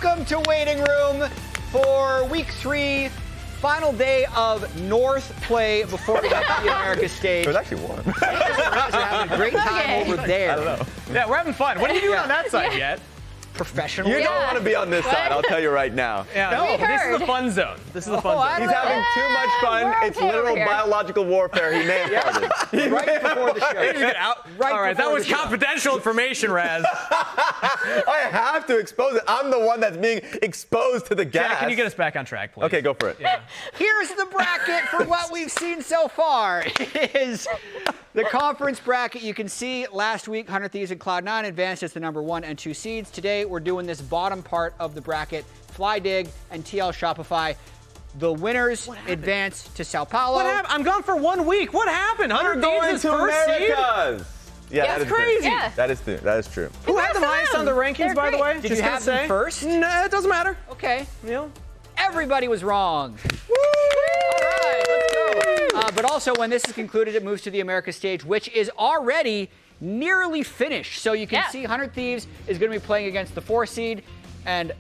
Welcome to Waiting Room for Week 3, final day of North play before we head to the Americas stage. It was actually warm. We're having a great time over there. I don't know. Yeah, we're having fun. What are you doing on that side yet? Professional. You don't want to be on this side, I'll tell you right now. Yeah, no, this is the fun zone. This is the fun zone. He's having too much fun. we're It's okay over literal here. biological warfare. He may have started. Right before the show. Get out. Right All right, that before was the show. confidential information, Raz. I have to expose it. I'm the one that's being exposed to the gas. Jack, can you get us back on track, please? Okay, go for it. Yeah. Here's the bracket for what we've seen so far. It is the conference bracket. You can see last week, 100 Thieves and Cloud9 advanced as the number 1 and 2 seeds. Today, we're doing this bottom part of the bracket. FlyDig and TL Shopify. The winners advance to Sao Paulo. What happened? I'm gone for 1 week. What happened? 100 Going Thieves is to first seed? Americas. Yeah, That's that is crazy. True. Yeah. That is true. Who had them Awesome. highest on the rankings, They're by the great. way? Did Just you gonna have them say. first? No, it doesn't matter. Okay. You know? Everybody was wrong. All right, let's go. But also, when this is concluded, it moves to the America stage, which is already nearly finished. So you can see 100 Thieves is going to be playing against the 4 seed, and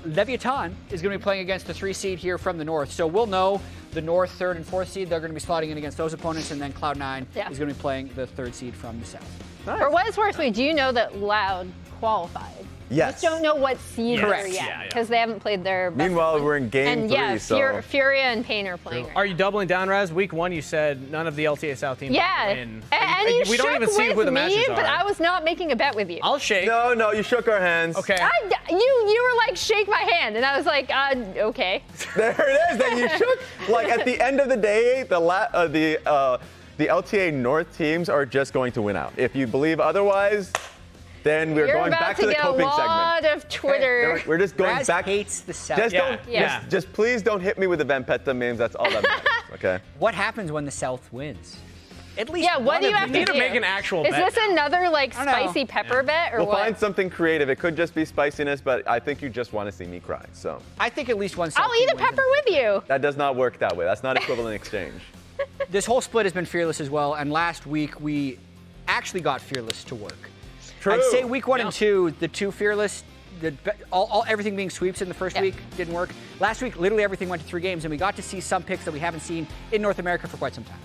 Leviathan is going to be playing against the 3 seed here from the North. So we'll know the North 3rd and 4th seed. They're going to be slotting in against those opponents, and then Cloud9 is going to be playing the 3rd seed from the South. For what it's worth, we do know that Loud qualified. Yes. Just don't know what seed Correct. they're Yeah, yet yeah. because they haven't played their best Meanwhile, one. we're in game and 3, yeah, so... Furia and Pain are playing. Are you doubling down, Raz? Week 1, you said none of the LTA South teams Yeah, win. and you we don't shook even see with who the me, matches are. but I was not making a bet with you. I'll shake. No, you shook our hands. Okay. You were like, shake my hand, and I was like, okay. There it is. Then you shook. Like at the end of the day, the LTA North teams are just going to win out. If you believe otherwise, then we're You're going about back to to the get a coping lot segment. of Twitter. We're just going Raz back. hates the South. Just don't. Yeah. Just please don't hit me with the Vampetta memes. That's all that matters. Okay. What happens when the South wins? At least Yeah, what one do you of have the- to need to do? make an actual Is bet this another like I don't know. spicy pepper bet or We'll what? find something creative. It could just be spiciness, but I think you just want to see me cry. So I think at least one South I'll eat team a wins. pepper with you. that does not work that way. That's not equivalent exchange. This whole split has been Fearless as well, and last week we actually got Fearless to work. True. I'd say week 1 and 2, the 2 Fearless, everything being sweeps in the first week didn't work. Last week, literally everything went to 3 games, and we got to see some picks that we haven't seen in North America for quite some time.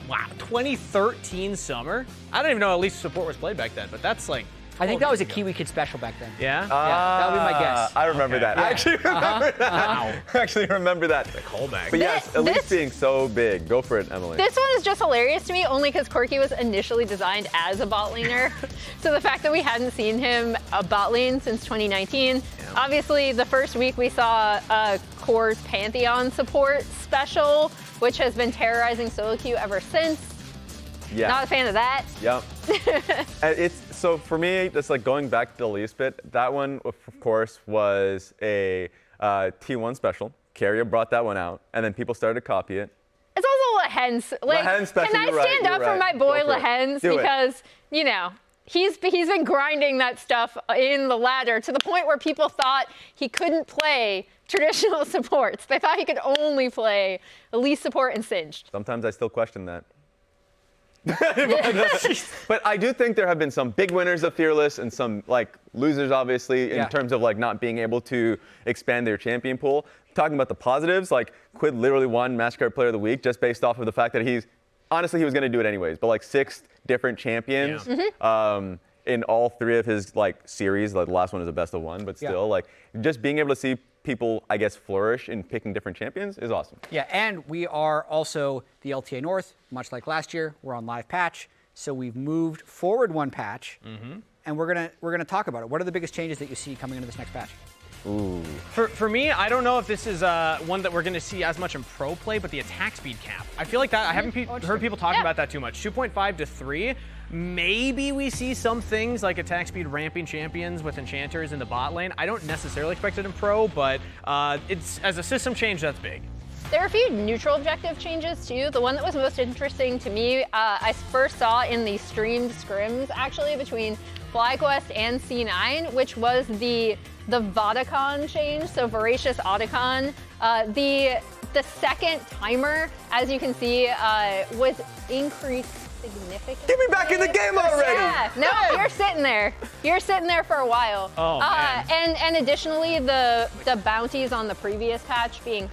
Wow, 2013 summer? I don't even know at least support was played back then, but that's like. I think 12 that was a years ago. Kiwi Kid special back then. Yeah? that would be my guess. I remember Okay. that. I actually remember that. Wow. I actually remember that. Callback. But yes, at least being so big. Go for it, Emily. This one is just hilarious to me only because Corki was initially designed as a bot laner. So the fact that we hadn't seen him a bot lane since 2019. Obviously, the first week we saw Core's Pantheon support special, which has been terrorizing solo queue ever since. Yeah. Not a fan of that. Yep. And it's so for me, just like going back to the least bit, that one of course was a T1 special. Carrier brought that one out, and then people started to copy it. It's also Lehen's. Like, Lehen special, can I you're right, stand you're up for right. my boy Go for it. Lehen's Do it. because you know he's been grinding that stuff in the ladder to the point where people thought he couldn't play traditional supports. They thought he could only play elite support and Singed. Sometimes I still question that. But I do think there have been some big winners of Fearless and some like losers, obviously, in terms of like not being able to expand their champion pool. Talking about the positives, like Quid literally won Mastercard Player of the Week just based off of the fact that he was going to do it anyways. But like 6 different champions in all 3 of his like series. Like the last one is a best of 1, but still like just being able to see people, I guess, flourish in picking different champions is awesome. Yeah, and we are also the LTA North, much like last year. We're on live patch, so we've moved forward 1 patch, and we're gonna talk about it. What are the biggest changes that you see coming into this next patch? Ooh. For me, I don't know if this is one that we're going to see as much in pro play, but the attack speed cap. I feel like that, I haven't heard people talking about that too much. 2.5 to 3. Maybe we see some things like attack speed ramping champions with enchanters in the bot lane. I don't necessarily expect it in pro, but it's as a system change, that's big. There are a few neutral objective changes too. The one that was most interesting to me, I first saw in the streamed scrims actually between FlyQuest and C9, which was the Vodacon change, so Voracious Otacon. The second timer, as you can see, was increased significant. Get me back in the game already! Yeah, no, you're sitting there. You're sitting there for a while. Oh, man. And additionally, the bounties on the previous patch being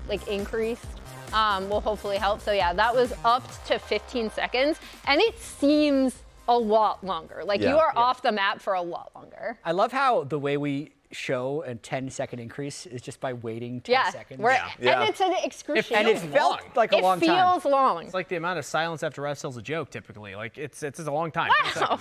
like increased will hopefully help. So yeah, that was upped to 15 seconds, and it seems a lot longer. Like you are off the map for a lot longer. I love how the way we show a 10-second increase is just by waiting 10 seconds. And it's an excruciating. And it felt like a long time. It feels long. It's like the amount of silence after Rez tells a joke, typically. Like, it's a long time. Wow.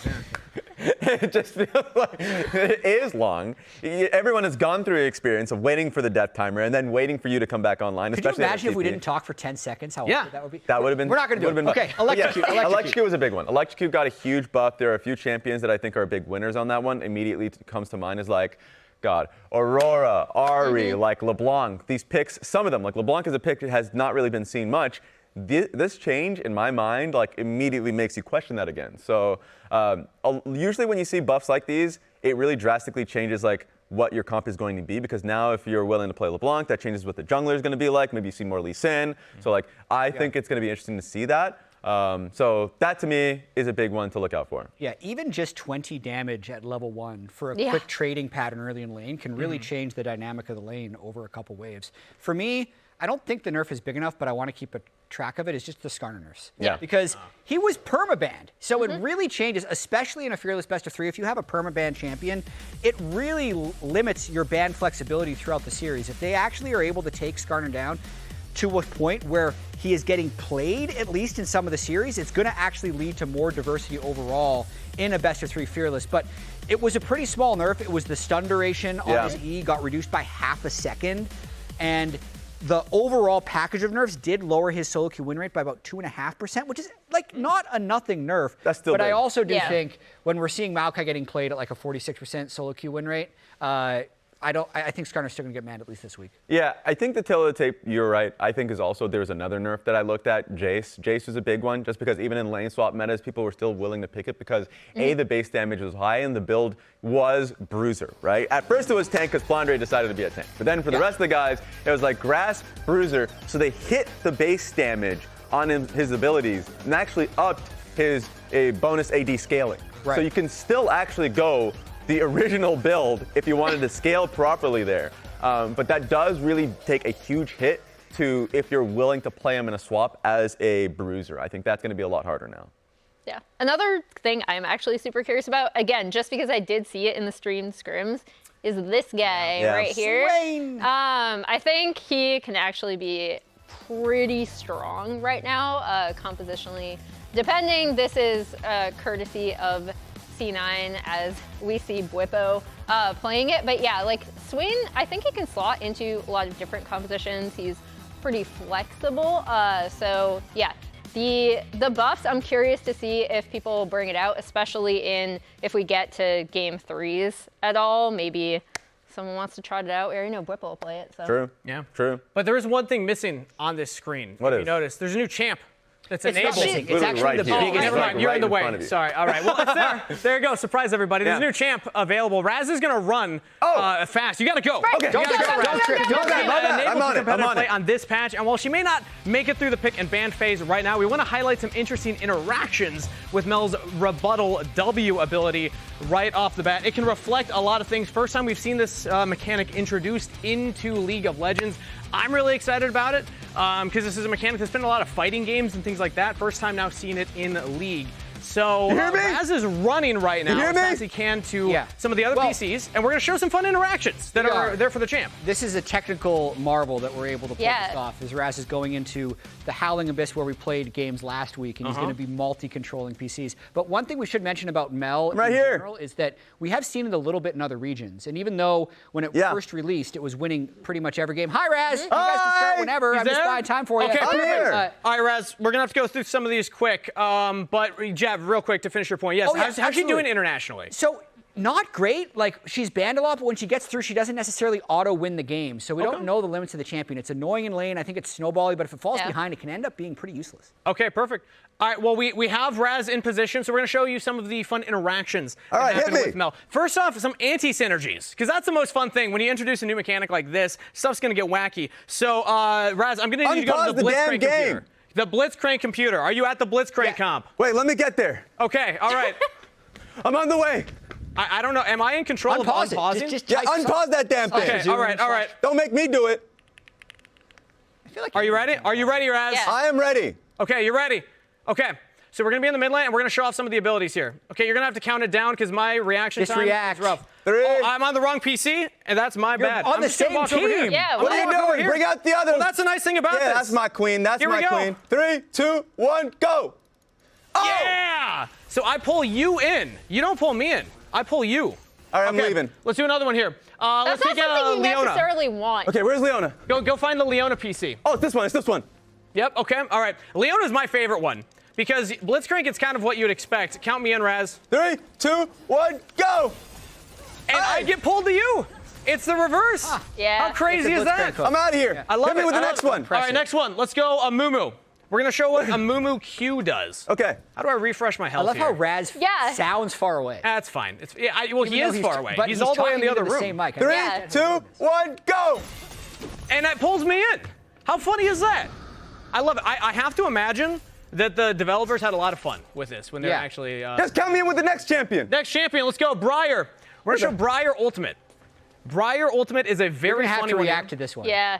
It just feels like it is long. Everyone has gone through the experience of waiting for the death timer and then waiting for you to come back online. Could you imagine if we didn't talk for 10 seconds? How awkward that would be? That would have been. We're not going to do it. Okay, Electrocute was a big one. Electrocute got a huge buff. There are a few champions that I think are big winners on that one. Immediately comes to mind is like, God, Aurora, Ari, like LeBlanc. These picks, some of them, like LeBlanc as a pick has not really been seen much. This change, in my mind, like immediately makes you question that again. So usually when you see buffs like these, it really drastically changes like what your comp is going to be, because now if you're willing to play LeBlanc, that changes what the jungler is going to be like. Maybe you see more Lee Sin. So like I think it's going to be interesting to see that. So that to me is a big one to look out for. Yeah, even just 20 damage at level 1 for a quick trading pattern early in lane can really change the dynamic of the lane over a couple waves. For me, I don't think the nerf is big enough, but I want to keep a track of it. It's just the Skarner nerfs. Yeah. Because he was permabanned. So it really changes, especially in a Fearless Best of 3. If you have a permaban champion, it really limits your ban flexibility throughout the series. If they actually are able to take Skarner down to a point where he is getting played, at least in some of the series, it's going to actually lead to more diversity overall in a Best of 3 Fearless. But it was a pretty small nerf. It was the stun duration on his E got reduced by half a second. And the overall package of nerfs did lower his solo queue win rate by about 2.5%, which is like not a nothing nerf. That's still But big. I also do think when we're seeing Maokai getting played at like a 46% solo queue win rate, I think Skarner's still gonna get manned at least this week. Yeah, I think the tail of the tape, you're right. I think is also there's another nerf that I looked at, Jace. Jace was a big one, just because even in lane swap metas, people were still willing to pick it because A, the base damage was high and the build was bruiser, right? At first it was tank because Flandre decided to be a tank. But then for the rest of the guys, it was like grass, bruiser, so they hit the base damage on his abilities and actually upped his bonus AD scaling. Right. So you can still actually go the original build if you wanted to scale properly there. But that does really take a huge hit to if you're willing to play him in a swap as a bruiser. I think that's going to be a lot harder now. Yeah. Another thing I'm actually super curious about, again, just because I did see it in the stream scrims, is this guy right here. I think he can actually be pretty strong right now, compositionally. Depending, this is courtesy of C9 as we see Bwipo playing it. But yeah, like Swain, I think he can slot into a lot of different compositions. He's pretty flexible. So yeah, the buffs, I'm curious to see if people bring it out, especially if we get to game 3s at all. Maybe someone wants to try it out. We already know Bwipo will play it. So. True. Yeah. True. But there is one thing missing on this screen. What if is? you notice, there's a new champ. It's enabled. enabled. It's actually right the here. biggest. Never mind, you're in the right in front way. of you. Sorry. All right. Well, it's there. There you go. Surprise, everybody. There's a new champ available. Raz is going to run fast. You got to go. Okay. Don't Go, go. I'm on it. I'm on it. On this patch, and while she may not make it through the pick and ban phase right now, we want to highlight some interesting interactions with Mel's rebuttal W ability right off the bat. It can reflect a lot of things. First time we've seen this mechanic introduced into League of Legends. I'm really excited about it because this is a mechanic that's been in a lot of fighting games and things like that. First time now seeing it in League. So Raz is running right now as fast as he can to some of the other PCs, and we're going to show some fun interactions that are there for the champ. This is a technical marvel that we're able to pull this off, as Raz is going into the Howling Abyss where we played games last week, and he's going to be multi-controlling PCs. But one thing we should mention about Mel in general is that we have seen it a little bit in other regions, and even though when it first released, it was winning pretty much every game. Hi, Raz! You guys can start whenever. I'm just buying time for you. Okay, perfect. All right, Raz, we're going to have to go through some of these quick, but Jab, real quick to finish your point. Yes, how's she doing internationally? So, not great. Like, she's banned a lot, but when she gets through, she doesn't necessarily auto-win the game. So we don't know the limits of the champion. It's annoying in lane. I think it's snowbally, but if it falls behind, it can end up being pretty useless. Okay, perfect. All right, well, we have Raz in position, so we're going to show you some of the fun interactions All right, that happen hit me. with Mel. First off, some anti-synergies, because that's the most fun thing. When you introduce a new mechanic like this, stuff's going to get wacky. So, Raz, I'm going to need you to go to the Blitzcrank computer. The Blitzcrank computer. Are you at the Blitzcrank comp? Wait, let me get there. Okay, all right. I'm on the way. I don't know. Am I in control of Unpause it. unpausing? Just Yeah, unpause that damn thing. Okay, all right. Don't make me do it. I feel like Are you ready? Are you ready, Raz? Yeah. I am ready. Okay, you're ready. Okay, so we're going to be in the mid lane, and we're going to show off some of the abilities here. Okay, you're going to have to count it down because my reaction time react. is rough. 3. Oh, I'm on the wrong PC, and that's my bad. on I'm the just gonna same walk over here. team. Yeah, What are you walk over doing? here. Bring out the other. Well, that's the nice thing about Yeah, this. that's my queen. That's Here we my go. queen. 3, 2, 1, go. Oh! Yeah! So I pull you in. You don't pull me in. I pull you. All right, I'm Okay, leaving. Let's do another one here. That's Let's not take something you Leona. necessarily want. Okay, where's Leona? Go find the Leona PC. Oh, it's this one. It's this one. Yep, okay, all right. Leona's my favorite one because Blitzcrank is kind of what you'd expect. Count me in, Raz. 3, 2, 1, go. And I get pulled to you. It's the reverse. Yeah. How crazy It's is a that? Blitzcrank hook. I'm out of here. I love Hit it. me with the I next love- one. All right, next one. Let's go a Mumu. We're going to show what a Mumu Q does. Okay. How do I refresh my I health love how here? Raz Yeah. sounds far away. That's fine. Well, he Even though is far away. But He's all the way in talking the other into room. Same mic. 3, Yeah. 2, 1, go. And that pulls me in. How funny is that? I love it. I have to imagine that the developers had a lot of fun with this when they're Yeah. actually... Just count me in with the next champion. Next champion, let's go, Briar. We're going to show Briar Ultimate. Briar Ultimate is a You're very gonna have funny to one. react to this one. Yeah.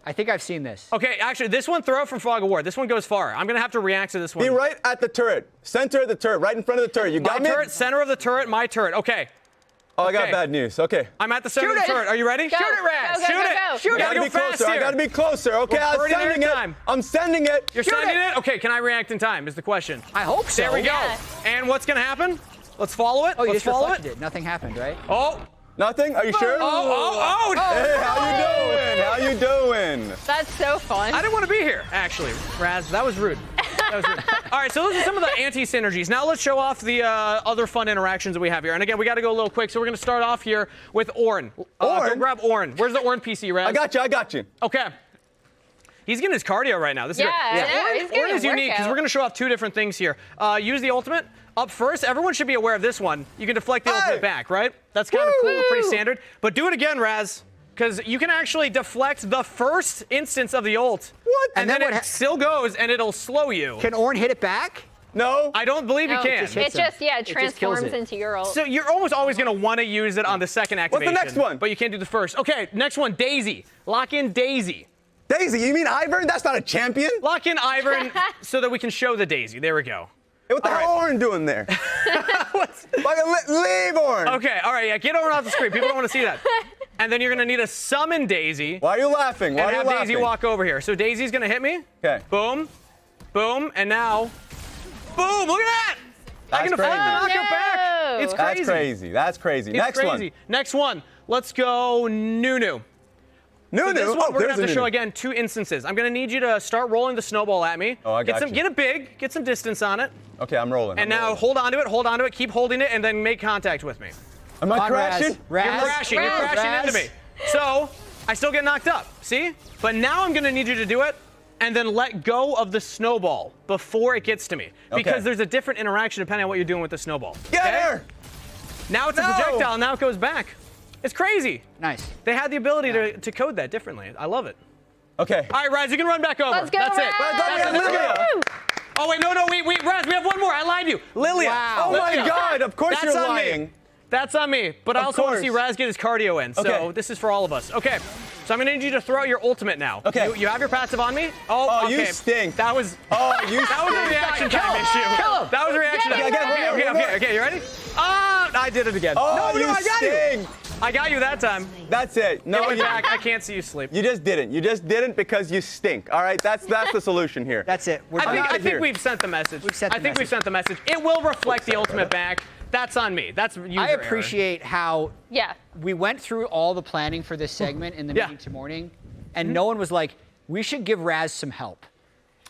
I think I've seen this. Okay, actually, this one, throw it from Fog of War. This one goes far. I'm going to have to react to this one. Be right at the turret. Center of the turret. Right in front of the turret. You My got me? turret, center of the turret, my turret. Okay, Oh, I got Okay. bad news. Okay. I'm at the center Shoot of the it. turret. Are you ready? Go. Shoot it, Raz. Go, go, Shoot go, it. go. Shoot I it. gotta Go be fast closer. I here. gotta be closer. Okay, We're I'm burning our sending it. time. I'm sending it. You're sending it? Okay, can I react in time is the question. I hope so. There we go. Yeah. And what's going to happen? Let's follow it. Oh, you Let's just follow reflected it. it. Nothing happened, right? Oh, Nothing? Are you sure? oh. Hey, how you doing? How you doing? That's so fun. I didn't want to be here, actually, Raz. That was rude. That was rude. All right, so those are some of the anti-synergies. Now let's show off the other fun interactions that we have here. And again, we got to go a little quick, so we're going to start off here with Ornn. Go Ornn? grab Ornn. Where's the Ornn PC, Raz? I got you. Okay. He's getting his cardio right now. This is Yeah, great. I know. He's getting Ornn is a unique because workout. we're going to show off two different things here. Use the ultimate. Up first, everyone should be aware of this one. You can deflect the ultimate back, right? That's kind of cool, pretty standard. But do it again, Raz, because you can actually deflect the first instance of the ult. What? And then it still goes, and it'll slow you. Can Ornn hit it back? No. I don't believe No, you can. just hit- It just, It just kills transforms it. into your ult. So you're almost always going to want to use it on the second What's the activation. next one? But you can't do the first. Okay, next one, Daisy. Lock in Daisy. Daisy, you mean Ivern? That's not a champion? Lock in Ivern so that we can show the Daisy. There we go. Hey, what the hell Ornn doing there? Leave Ornn. Okay, all right, yeah, get over off the screen. People don't want to see that. And then you're going to need to summon Daisy Why are you laughing? Why and are you have laughing? Daisy walk over here. So Daisy's going to hit me. Okay. Boom, boom, and now, boom, look at that. I can That's deflect the crazy. knockout back. It's crazy. That's crazy. That's crazy. It's Next crazy. Next one. Let's go Nunu. one. Nunu. So this one, Oh, we're there's gonna have a to show Nunu. again 2 instances. I'm gonna need you to start rolling the snowball at me. Oh, I got you. Get it big, get some distance on it, Okay, I'm rolling. and now hold on to it, keep holding it, and then make contact with me. Am I Come on, crashing? Raz. You're crashing Raz. into me. So I still get knocked up. See? But now I'm gonna need you to do it, and then let go of the snowball before it gets to me, because Okay. there's a different interaction depending on what you're doing with the snowball. Get okay? her! Now it's a No. projectile. Now it goes back. It's crazy. Nice. They had the ability to code that differently. I love it. Okay. All right, Raz, you can run back over. Let's go, That's it. Raz. That's it. Let's go. Woo! Oh, wait, no, wait, Raz, we have one more. I lied to you. Lilia. Wow. Oh my God! Of course That's you're on lying. me. That's on me. But I Of also want to see course. Raz get his cardio in. So Okay. this is for all of us. Okay. So I'm going to need you to throw out your ultimate now. Okay. You have your passive on me? Oh, okay. you stink. That was Oh, you that was a stink. reaction time Kill him. issue. Kill him. That was a reaction Get time. him, Raz. Okay, you ready? Ah, I did it again. Oh, no, you I got you. stink. I got you that time. That's it. No, Get you back. I can't see you sleep. You just didn't. You just didn't because you stink. All right, that's the solution here. That's it. We're I done. think here. we've sent the message. We've sent the I think we've message. sent the message. It will reflect the ultimate back. That's on me. That's user I error. appreciate how Yeah. we went through all the planning for this segment in the Yeah. meeting this morning, and no one was like, we should give Raz some help.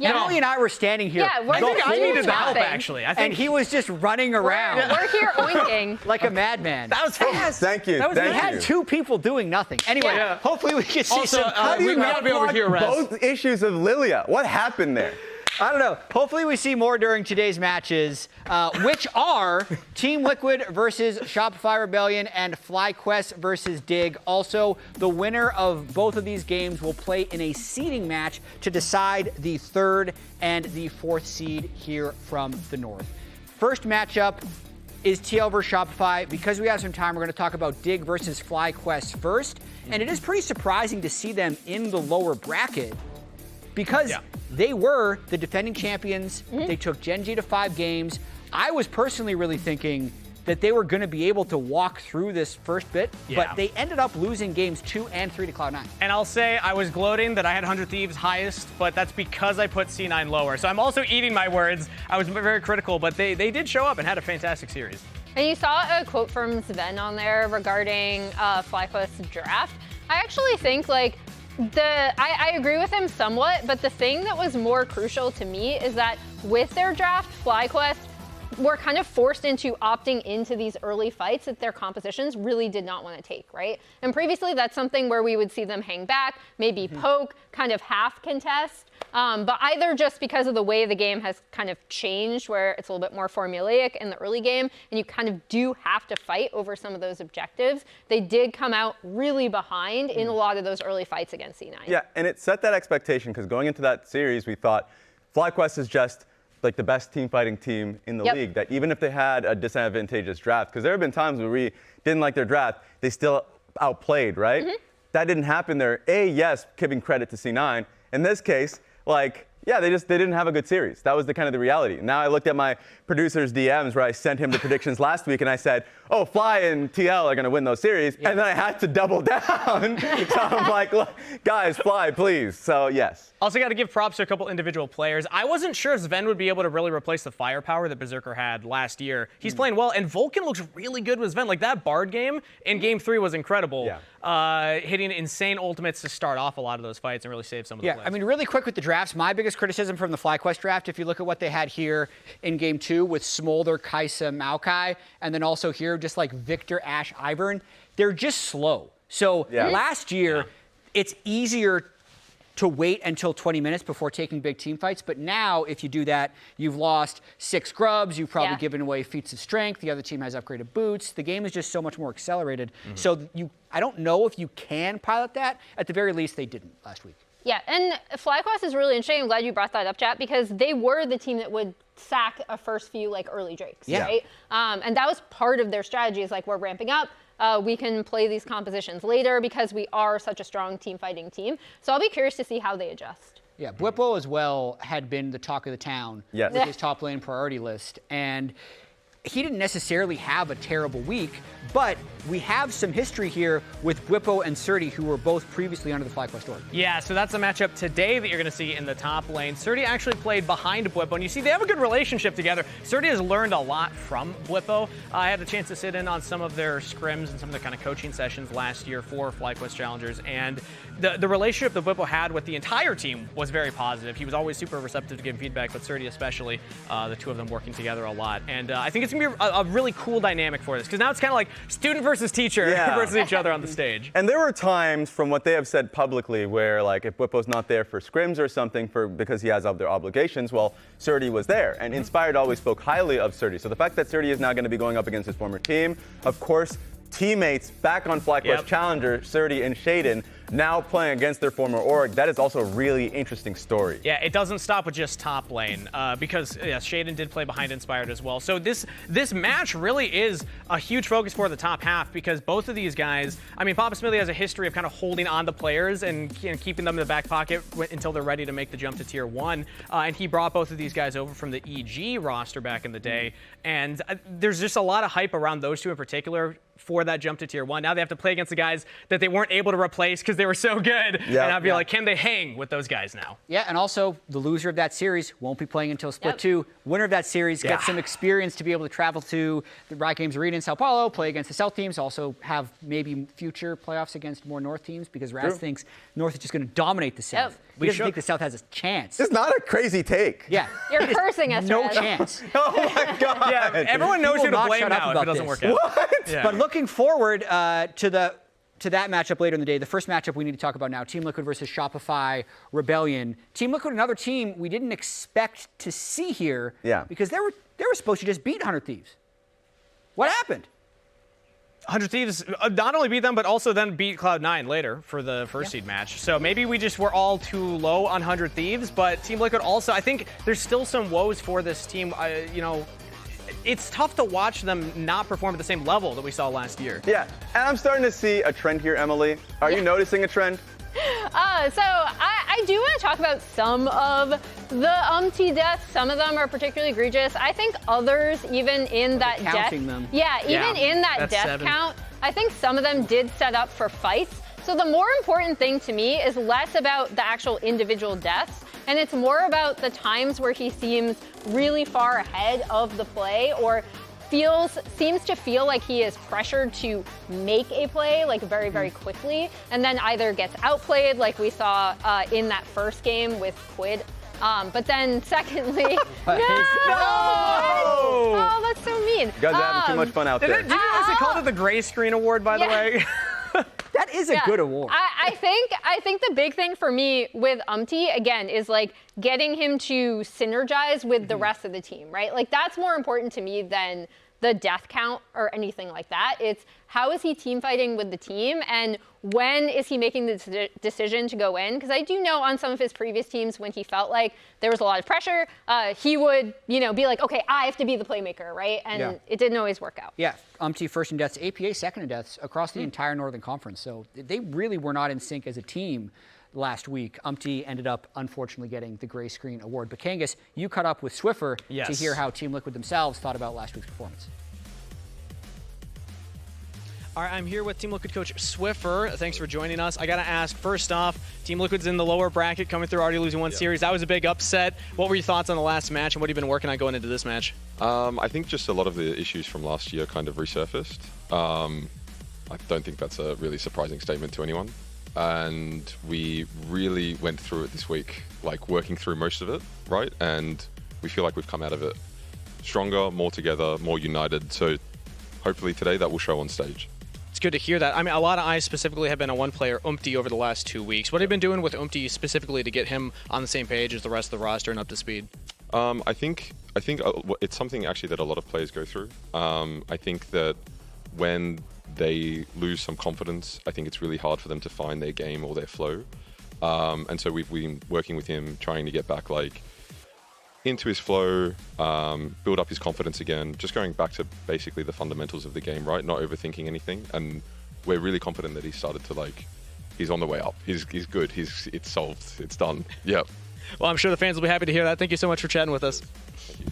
Yeah. Emily and I were standing here. Yeah, we're I think I doing needed the help nothing. actually. I and think he was just running around We're here oinking. like a madman. that was fun. Thank you. That was- We Thank had you. 2 people doing nothing. Anyway, Yeah. hopefully we can see Also, some. How do you we gotta be over block here, Raz. both issues of Lilia? What happened there? I don't know. Hopefully we see more during today's matches, which are Team Liquid versus Shopify Rebellion and FlyQuest versus Dig. Also, the winner of both of these games will play in a seeding match to decide the 3rd and the 4th seed here from the North. First matchup is TL versus Shopify. Because we have some time, we're going to talk about Dig versus FlyQuest first. And it is pretty surprising to see them in the lower bracket because they were the defending champions. They took Gen G to 5 games. I was personally really thinking that they were going to be able to walk through this first bit, but they ended up losing games 2 and 3 to Cloud9. And I'll say I was gloating that I had 100 Thieves highest, but that's because I put C9 lower. So I'm also eating my words. I was very critical, but they did show up and had a fantastic series. And you saw a quote from Sven on there regarding FlyQuest's draft. I actually think like I agree with him somewhat, but the thing that was more crucial to me is that with their draft, FlyQuest were kind of forced into opting into these early fights that their compositions really did not want to take, right? And previously, that's something where we would see them hang back, maybe poke, kind of half contest. But either just because of the way the game has kind of changed, where it's a little bit more formulaic in the early game, and you kind of do have to fight over some of those objectives, they did come out really behind in a lot of those early fights against C9. Yeah, and it set that expectation because going into that series, we thought FlyQuest is just like the best team fighting team in the league, that even if they had a disadvantageous draft, because there have been times where we didn't like their draft, they still outplayed, right? That didn't happen there. Yes, giving credit to C9. In this case, like, yeah, they didn't have a good series. That was the kind of the reality. Now I looked at my producer's DMs where I sent him the predictions last week and I said, oh, Fly and TL are going to win those series. And then I had to double down. So I'm like, look, guys, Fly, please. So yes. Also got to give props to a couple individual players. I wasn't sure if Sven would be able to really replace the firepower that Berserker had last year. He's playing well, and Vulcan looks really good with Sven. Like that Bard game in Game 3 was incredible. Hitting insane ultimates to start off a lot of those fights and really save some of the plays. I mean, really quick with the drafts, my biggest criticism from the FlyQuest draft, if you look at what they had here in Game 2 with Smolder, Kaisa, Maokai, and then also here just like Victor, Ashe, Ivern, they're just slow. So last year, it's easier to wait until 20 minutes before taking big team fights. But now, if you do that, you've lost 6 grubs. You've probably given away feats of strength. The other team has upgraded boots. The game is just so much more accelerated. So I don't know if you can pilot that. At the very least, they didn't last week. Yeah, and FlyQuest is really interesting. I'm glad you brought that up, Chat, because they were the team that would sack a first few like early Drakes, right? And that was part of their strategy is like, we're ramping up. We can play these compositions later because we are such a strong team fighting team. So I'll be curious to see how they adjust. Yeah, Bwipo as well had been the talk of the town with his top lane priority list. And he didn't necessarily have a terrible week, but we have some history here with Bwipo and Surti, who were both previously under the FlyQuest org. Yeah, so that's a matchup today that you're going to see in the top lane. Surti actually played behind Bwipo, and you see they have a good relationship together. Surti has learned a lot from Bwipo. I had the chance to sit in on some of their scrims and some of the kind of coaching sessions last year for FlyQuest Challengers, and the relationship that Bwipo had with the entire team was very positive. He was always super receptive to giving feedback, but Surti especially, the two of them working together a lot. And I think it's going to be a really cool dynamic for this, because now it's kind of like student versus teacher versus each other on the stage. And there were times from what they have said publicly where, like, if Bwipo's not there for scrims or something because he has other obligations, well, Surti was there. And Inspired always spoke highly of Surti. So the fact that Surti is now going to be going up against his former team, of course, teammates back on FlyQuest Challenger, Surti and Shaden, now playing against their former org, that is also a really interesting story. Yeah, it doesn't stop with just top lane, because Shaden did play behind Inspired as well. So this match really is a huge focus for the top half, because both of these guys, I mean, Papa Smithy has a history of kind of holding on to players and keeping them in the back pocket until they're ready to make the jump to tier 1. And he brought both of these guys over from the EG roster back in the day. And there's just a lot of hype around those two in particular for that jump to tier 1. Now they have to play against the guys that they weren't able to replace because they were so good. And I'd be like, can they hang with those guys now? Yeah, and also the loser of that series won't be playing until Split 2. Winner of that series gets some experience to be able to travel to the Riot Games Arena in Sao Paulo, play against the South teams, also have maybe future playoffs against more North teams, because Raz thinks North is just going to dominate the South. He doesn't think the South has a chance. It's not a crazy take. Yeah. You're cursing us, No Raz. chance. Oh my God. Yeah, everyone knows who to blame now if it doesn't work out. What? Yeah. But looking forward to the to that matchup later in the day. The first matchup we need to talk about now, Team Liquid versus Shopify Rebellion. Team Liquid, another team we didn't expect to see here. Yeah. Because they were supposed to just beat 100 Thieves. What happened? 100 Thieves not only beat them, but also then beat Cloud9 later for the first seed match. So maybe we just were all too low on 100 Thieves, but Team Liquid also, I think there's still some woes for this team. It's tough to watch them not perform at the same level that we saw last year. Yeah, and I'm starting to see a trend here, Emily. Are you noticing a trend? So I do want to talk about some of the UmTi deaths. Some of them are particularly egregious. I think others, even in that death, in that death 7. count, I think some of them did set up for fights. So the more important thing to me is less about the actual individual deaths, and it's more about the times where he seems really far ahead of the play or seems to feel like he is pressured to make a play like very, very quickly, and then either gets outplayed like we saw in that first game with Quid. But then secondly, no! Oh, that's so mean. You guys are having too much fun out there. Did you notice they called it the Gray Screen Award, by the way? That is a good award. I think the big thing for me with UmTi, again, is like getting him to synergize with the rest of the team, right? Like that's more important to me than the death count or anything like that. It's how is he team fighting with the team and when is he making the decision to go in? Because I do know on some of his previous teams when he felt like there was a lot of pressure, he would, be like, okay, I have to be the playmaker, right? And it didn't always work out. Yeah, UmTi first in deaths, APA second in deaths across the entire Northern Conference. So they really were not in sync as a team last week. UmTi ended up, unfortunately, getting the Gray Screen Award. But Kangas, you caught up with Swiffer to hear how Team Liquid themselves thought about last week's performance. All right, I'm here with Team Liquid coach Swiffer. Thanks for joining us. I got to ask, first off, Team Liquid's in the lower bracket, coming through, already losing one series. That was a big upset. What were your thoughts on the last match, and what have you been working on going into this match? I think just a lot of the issues from last year kind of resurfaced. I don't think that's a really surprising statement to anyone. And we really went through it this week, like working through most of it, right? And we feel like we've come out of it stronger, more together, more united. So hopefully today that will show on stage. It's good to hear that. I mean, a lot of eyes specifically have been on one player, UmTi, over the last 2 weeks. What have you been doing with UmTi specifically to get him on the same page as the rest of the roster and up to speed? I think it's something actually that a lot of players go through. I think that when they lose some confidence, I think it's really hard for them to find their game or their flow. And so we've been working with him, trying to get back into his flow, build up his confidence again, just going back to basically the fundamentals of the game, right? Not overthinking anything. And we're really confident that he started to he's on the way up. He's good. It's solved. It's done. Yep. Well, I'm sure the fans will be happy to hear that. Thank you so much for chatting with us. Thank you.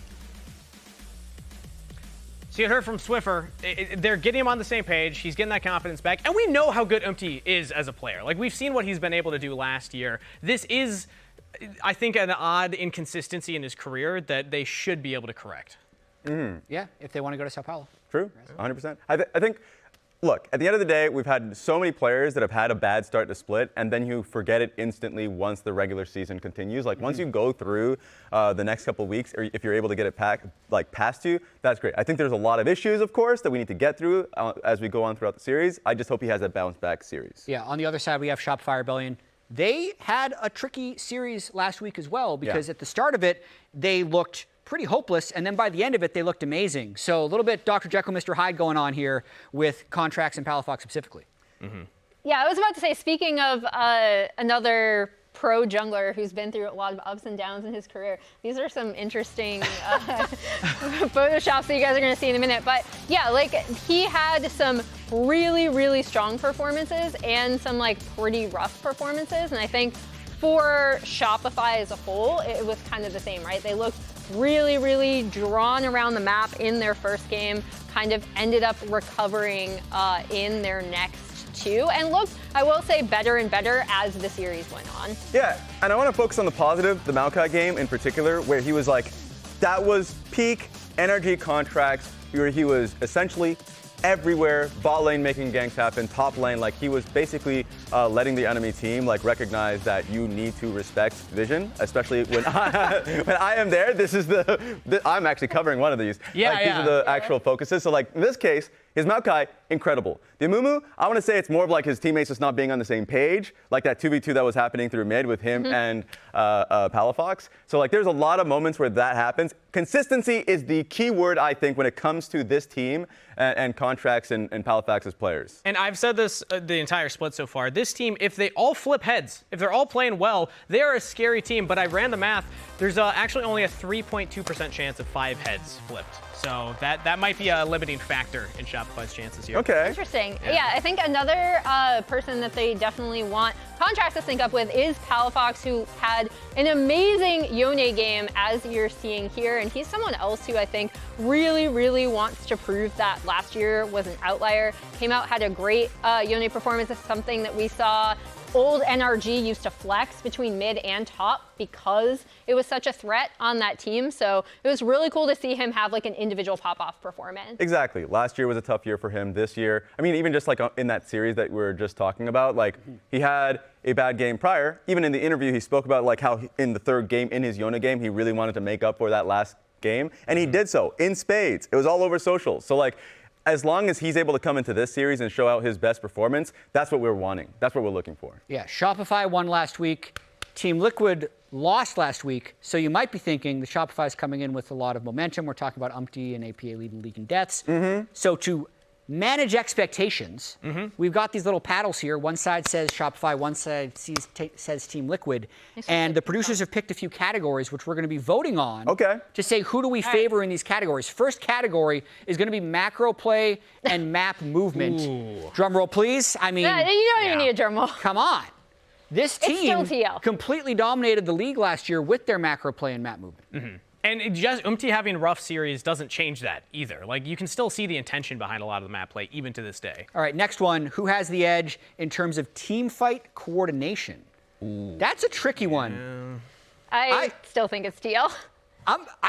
So you heard from Swiffer. They're getting him on the same page. He's getting that confidence back. And we know how good UmTi is as a player. Like, we've seen what he's been able to do last year. This is, I think, an odd inconsistency in his career that they should be able to correct. Yeah, if they want to go to Sao Paulo. True, 100%. I think, look, at the end of the day, we've had so many players that have had a bad start to Split, and then you forget it instantly once the regular season continues. Like, once you go through the next couple of weeks, or if you're able to get it past you, that's great. I think there's a lot of issues, of course, that we need to get through as we go on throughout the series. I just hope he has a bounce-back series. Yeah, on the other side, we have Shopify Rebellion. They had a tricky series last week as well, because at the start of it, they looked pretty hopeless, and then by the end of it, they looked amazing. So a little bit Dr. Jekyll, Mr. Hyde going on here with Contractz and Palafox specifically. Yeah, I was about to say, speaking of another pro jungler who's been through a lot of ups and downs in his career, these are some interesting photoshops that you guys are going to see in a minute. But yeah, he had some really, really strong performances and some pretty rough performances. And I think for Shopify as a whole, it was kind of the same, right? They looked really, really drawn around the map in their first game, kind of ended up recovering in their next two, and looked, I will say, better and better as the series went on. Yeah, and I want to focus on the positive, the Maokai game in particular, where he was that was peak energy Contractz, where he was essentially everywhere, bot lane making ganks happen, top lane, he was basically letting the enemy team recognize that you need to respect vision, especially when I am there. This is I'm actually covering one of these. Yeah, These are the actual focuses. So in this case, His Maokai, incredible. The Amumu, I want to say it's more of like his teammates just not being on the same page, like that 2v2 that was happening through mid with him and Palafox. So like there's a lot of moments where that happens. Consistency is the key word, I think, when it comes to this team and Contractz and Palafox's players. And I've said this the entire split so far. This team, if they all flip heads, if they're all playing well, they are a scary team. But I ran the math. There's actually only a 3.2% chance of 5 heads flipped. So that might be a limiting factor in Shopify's chances here. Okay. Interesting. Yeah, I think another person that they definitely want Contractz to sync up with is Palafox, who had an amazing Yone game, as you're seeing here. And he's someone else who I think really, really wants to prove that last year was an outlier. Came out, had a great Yone performance. It's something that we saw old NRG used to flex between mid and top because it was such a threat on that team. So it was really cool to see him have like an individual pop-off performance. Exactly. Last year was a tough year for him. This year, I mean, even just like in that series that we were just talking about, like he had a bad game prior. Even in the interview, he spoke about like how in the third game, in his Yone game, he really wanted to make up for that last game. And he did so in spades. It was all over social. So like, as long as he's able to come into this series and show out his best performance, that's what we're wanting. That's what we're looking for. Yeah, Shopify won last week. Team Liquid lost last week. So you might be thinking the Shopify is coming in with a lot of momentum. We're talking about UmTi and APA leading league in deaths. So to manage expectations, we've got these little paddles here. One side says Shopify, one side says Team Liquid. And the producers have picked a few categories, which we're going to be voting on to say who do we favor in these categories. First category is going to be macro play and map movement. Drum roll, please. I mean, You don't even need a drum roll. come on. This team still TL. completely dominated the league last year with their macro play and map movement. And just UmTi having a rough series doesn't change that either. Like, you can still see the intention behind a lot of the map play, even to this day. All right, next one. Who has the edge in terms of team fight coordination? That's a tricky one. I still think it's TL.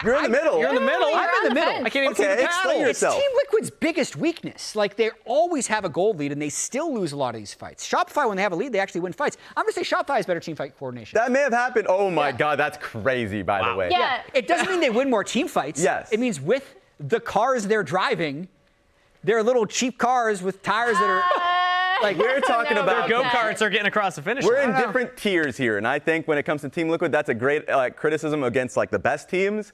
You're in the middle. You're in the middle. I'm in the middle. I can't even see the Okay, paddle. explain It's yourself. Team Liquid's biggest weakness. Like, they always have a gold lead, and they still lose a lot of these fights. Shopify, when they have a lead, they actually win fights. I'm going to say Shopify has better team fight coordination. That may have happened. Oh my God, that's crazy, by the way. Yeah. It doesn't mean they win more team fights. Yes. It means with the cars they're driving, they're little cheap cars with tires that are... Like we're talking about Go-karts are getting across the finish We're line. in different tiers here, and I think when it comes to Team Liquid, that's a great criticism against like the best teams.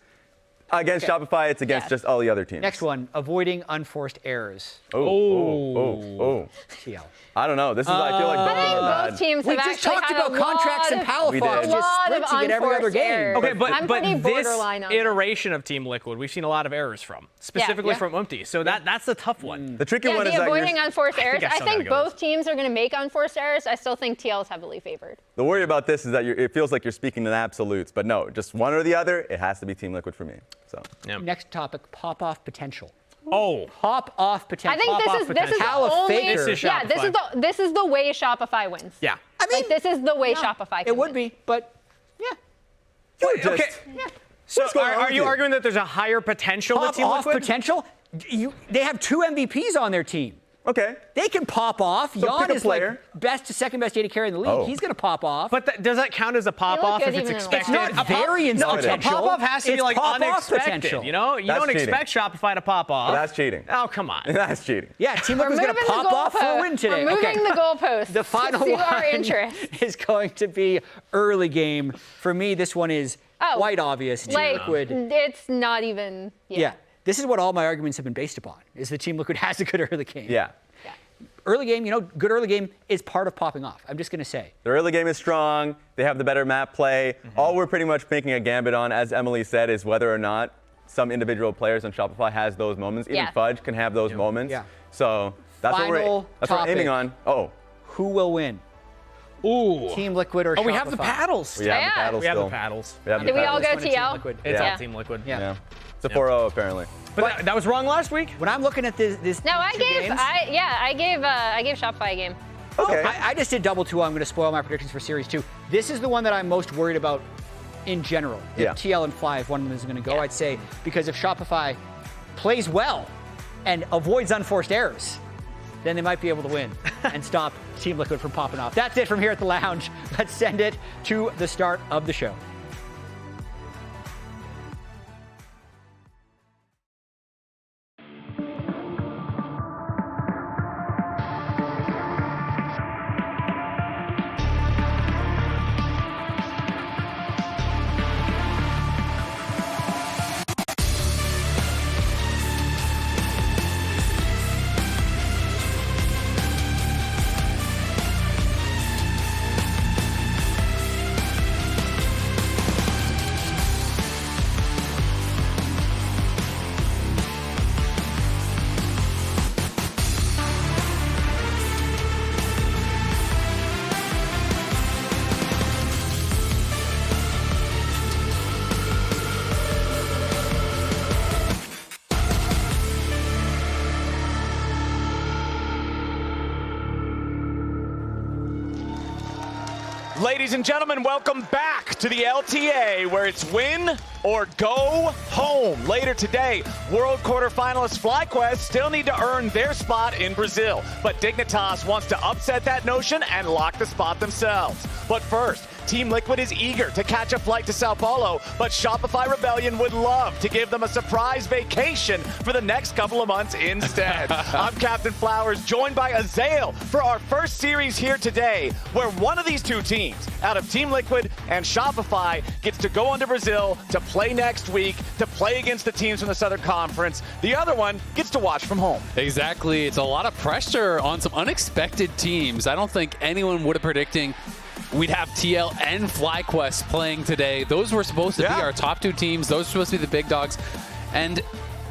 Against Shopify, it's against just all the other teams. Next one, avoiding unforced errors. Oh. TL. I don't know. This is, I feel like both I of them think are both bad. teams We have just actually talked had about a lot Contractz and of- Palafox We did. just lot of sprinting at every other unforced game. errors. Okay, I'm but pretty this borderline on that. iteration of Team Liquid, we've seen a lot of errors from, specifically Yeah. from UmTi. So that's the tough one. The tricky Yeah, one is the that avoiding unforced errors. I I still think gotta go both teams are going to make unforced errors. I still think TL is heavily favored. the worry about this is that it feels like you're speaking in absolutes, but no, just one or the other. It has to be Team Liquid for me. So Next topic, pop-off potential. Oh, Pop-off potential. I think this is the potential. only. Faker. This is Yeah, this is the way Shopify wins. yeah. I mean, Like, this is the way Shopify can it would win. be, but yeah. Just- Okay. So What's going on are with you you? arguing that there's a higher potential with Team Pop-off Liquid? potential? They have 2 MVPs on their team. Okay. They can pop off. pick Yeon a is like player. best to second best AD carry in the league. Oh. He's going to pop off. But does that count as a pop-off good if it's even in it's expected? not variance No, a potential. pop-off has to be It's like pop-off unexpected, potential. you know? You That's don't cheating. expect Shopify to pop off. But that's cheating. Oh, come on. That's cheating. Yeah, Team We're Liquid's going moving to the pop off for a goalpost. win today. We're moving the goalpost. The final to suit one our interest. is going to be early game. For me, this one is quite obvious. Team Like, Liquid. it's not even. Yeah. This is what all my arguments have been based upon, is that Team Liquid has a good early game. Yeah. Early game, good early game is part of popping off. I'm just going to say. The early game is strong. They have the better map play. All we're pretty much making a gambit on, as Emily said, is whether or not some individual players on Shopify has those moments. Even Yeah. Fudge can have those moments. Yeah. So that's what Final we're aiming topic. on. Oh, Who will win? Ooh. Team Liquid or Shopify? Oh, we have the paddles. we have the Yeah. paddles We have still. the paddles. We have the Did we all paddles. go This one is Team TL? Liquid. It's Yeah. all Team Liquid. Yeah. Yeah. It's a 4-0 apparently. But that was wrong last week. When I'm looking at this No, I two gave. games, I gave Shopify a game. Okay. I just did double 2. I'm going to spoil my predictions for Series 2. This is the one that I'm most worried about in general. Yeah. If TL and Fly, if one of them is going to go, I'd say, because if Shopify plays well and avoids unforced errors, then they might be able to win and stop Team Liquid from popping off. That's it from here at the lounge. Let's send it to the start of the show. Ladies and gentlemen, welcome back to the LTA, where it's win or go home. Later today, World Quarterfinalist FlyQuest still need to earn their spot in Brazil, but Dignitas wants to upset that notion and lock the spot themselves. But first, Team Liquid is eager to catch a flight to Sao Paulo, but Shopify Rebellion would love to give them a surprise vacation for the next couple of months instead. I'm Captain Flowers, joined by Azael for our first series here today, where one of these two teams, out of Team Liquid and Shopify, gets to go on to Brazil to play next week, to play against the teams from the Southern Conference. The other one gets to watch from home. Exactly. It's a lot of pressure on some unexpected teams. I don't think anyone would have predicting we'd have TL and FlyQuest playing today. Those were supposed to be our top two teams. Those were supposed to be the big dogs. And